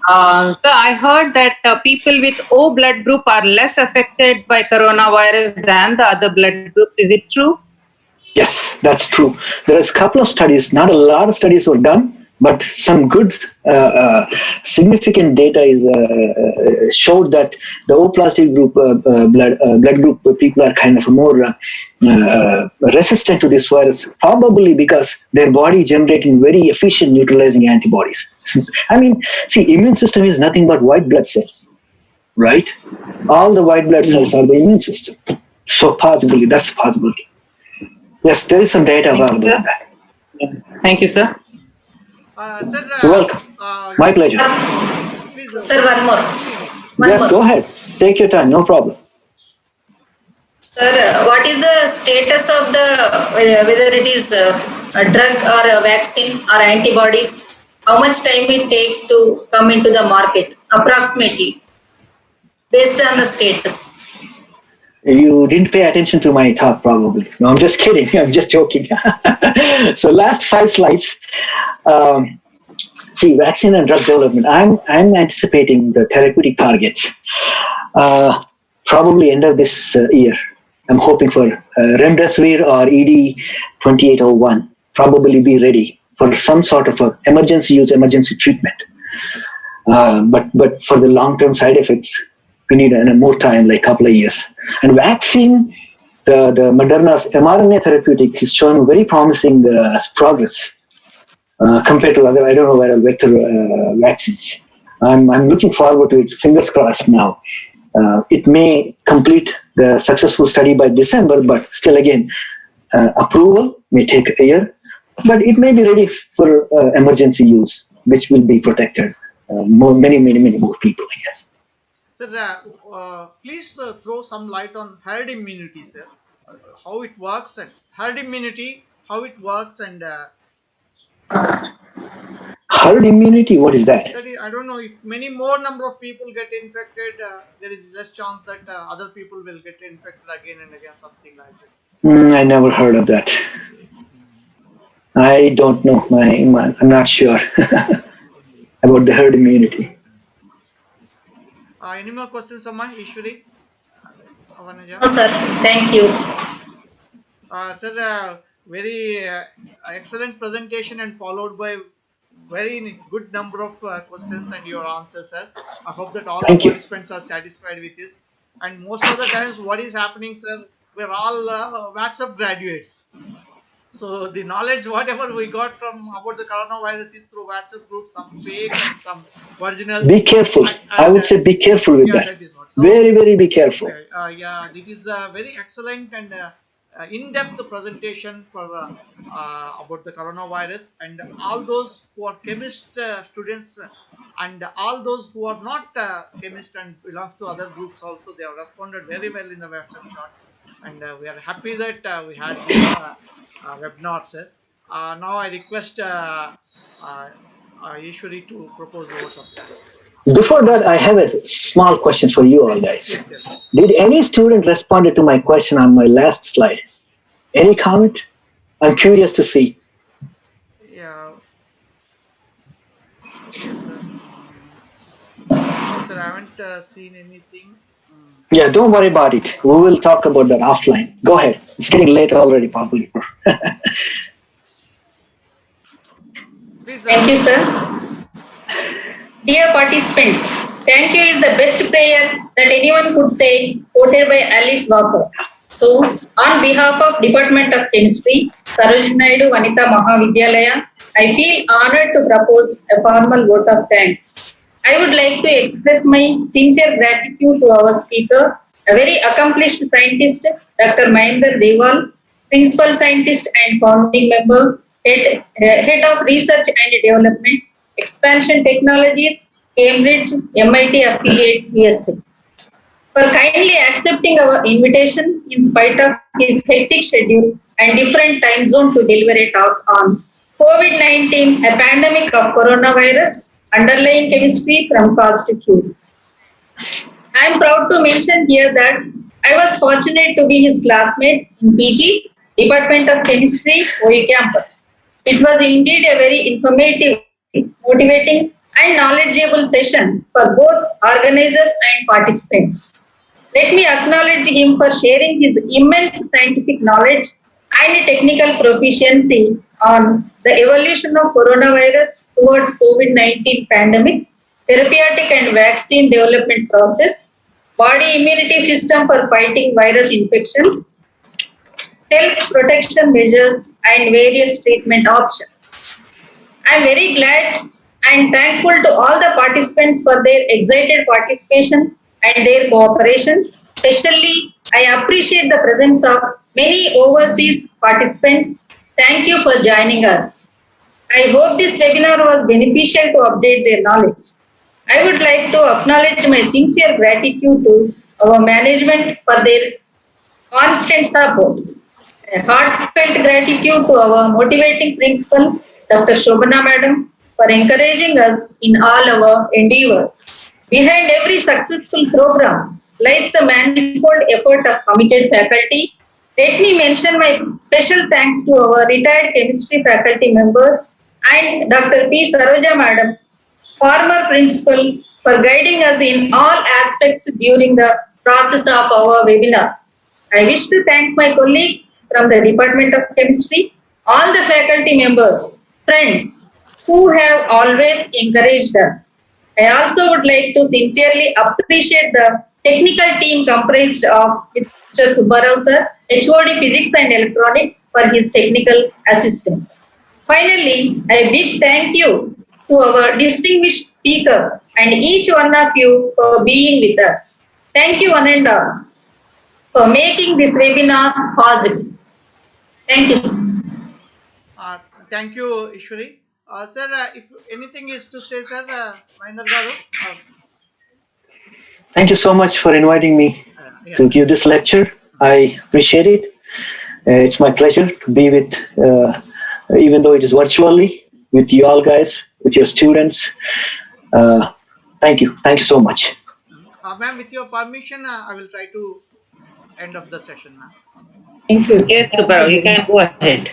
So I heard that people with O blood group are less affected by coronavirus than the other blood groups. Is it true? Yes, that's true. There is a couple of studies, not a lot of studies were done, but some good significant data is showed that the O plastic group blood group people are kind of more resistant to this virus, probably because their body is generating very efficient neutralizing antibodies. I mean, see, immune system is nothing but white blood cells, right? All the white blood cells are the immune system. So possibly, that's a possibility. Yes, there is some data available on that. Thank you, sir. Sir, You're welcome. My pleasure. Please, Sir, one more. Yes, go ahead. Take your time, no problem. Sir, what is the status of whether it is a drug or a vaccine or antibodies? How much time it takes to come into the market, approximately, based on the status? You didn't pay attention to my talk, probably. No, I'm just kidding. I'm just joking. So last 5 slides. See, vaccine and drug development. I'm anticipating the therapeutic targets. Probably end of this year. I'm hoping for remdesivir or ED 2801. Probably be ready for some sort of a emergency treatment. But for the long-term side effects, we need more time, like a couple of years. And vaccine, the Moderna's Marina Therapeutics is showing very promising progress compared to other, I don't know, viral vector vaccines. I'm looking forward to it, fingers crossed now. It may complete the successful study by December, but still again, approval may take a year, but it may be ready for emergency use, which will be protected many more people, I guess. Sir, please throw some light on herd immunity, sir. How it works and herd immunity, how it works and herd immunity, what is that? that is, I don't know, if many more number of people get infected, there is less chance that other people will get infected again and again, something like that. I never heard of that. I don't know. I'm not sure about the herd immunity. Any more questions, Amma, Ishwari? No, sir. Thank you. Sir, very excellent presentation and followed by very good number of questions and your answers, sir. I hope that all the participants are satisfied with this. And most of the times, what is happening, sir, we're all WhatsApp graduates. So the knowledge, whatever we got from about the coronavirus is through WhatsApp groups, some fake and some original. Be careful. I would say be careful with that. So, very be careful. Yeah, it is a very excellent and in-depth presentation for about the coronavirus, and all those who are chemist students and all those who are not chemist and belongs to other groups also, they have responded very well in the WhatsApp chat, and we are happy that we had this webinar, sir. Now I request Ishwari to propose the vote of thanks. Before that, I have a small question for you all guys. Did any student respond to my question on my last slide? Any comment? I'm curious to see. Yeah. Yes, sir. No, sir, I haven't seen anything. Yeah, don't worry about it. We will talk about that offline. Go ahead. It's getting late already, probably. Please, thank you, sir. Dear participants, thank you is the best prayer that anyone could say, quoted by Alice Walker. So, on behalf of Department of Chemistry, Sarojini Naidu, Vanita, Maha, Vidyalaya, I feel honored to propose a formal vote of thanks. I would like to express my sincere gratitude to our speaker, a very accomplished scientist, Dr. Mahendra Deval, Principal Scientist and Founding Member, Head of Research and Development, Expansion Technologies, Cambridge, MIT Affiliate, USA, for kindly accepting our invitation in spite of his hectic schedule and different time zone to deliver a talk on COVID-19, a pandemic of coronavirus, underlying chemistry from cause to cure. I am proud to mention here that I was fortunate to be his classmate in PG, Department of Chemistry, OU campus. It was indeed a very informative, motivating, and knowledgeable session for both organizers and participants. Let me acknowledge him for sharing his immense scientific knowledge and technical proficiency on the evolution of coronavirus towards COVID-19 pandemic, therapeutic and vaccine development process, body immunity system for fighting virus infections, self-protection measures, and various treatment options. I am very glad and thankful to all the participants for their excited participation and their cooperation. Especially, I appreciate the presence of many overseas participants. Thank you for joining us. I hope this webinar was beneficial to update their knowledge. I would like to acknowledge my sincere gratitude to our management for their constant support. A heartfelt gratitude to our motivating principal, Dr. Shobana Madam, for encouraging us in all our endeavors. Behind every successful program lies the manifold effort of committed faculty. Let me mention my special thanks to our retired chemistry faculty members and Dr. P. Saroja Madam, former principal, for guiding us in all aspects during the process of our webinar. I wish to thank my colleagues from the Department of Chemistry, all the faculty members, friends who have always encouraged us. I also would like to sincerely appreciate the technical team comprised of Mr. Subbarao sir, HOD Physics and Electronics, for his technical assistance. Finally, a big thank you to our distinguished speaker and each one of you for being with us. Thank you one and all for making this webinar possible. Thank you. Thank you, Ishwari. Sir, if anything is to say, sir, Mahendra Garu? Thank you so much for inviting me Yeah. to give this lecture. I appreciate it. It's my pleasure to be with, even though it is virtually, with you all guys, with your students. Thank you. Thank you so much. Ma'am, with your permission, I will try to end of the session now. Thank you. Yes, Subbarao, you can go ahead.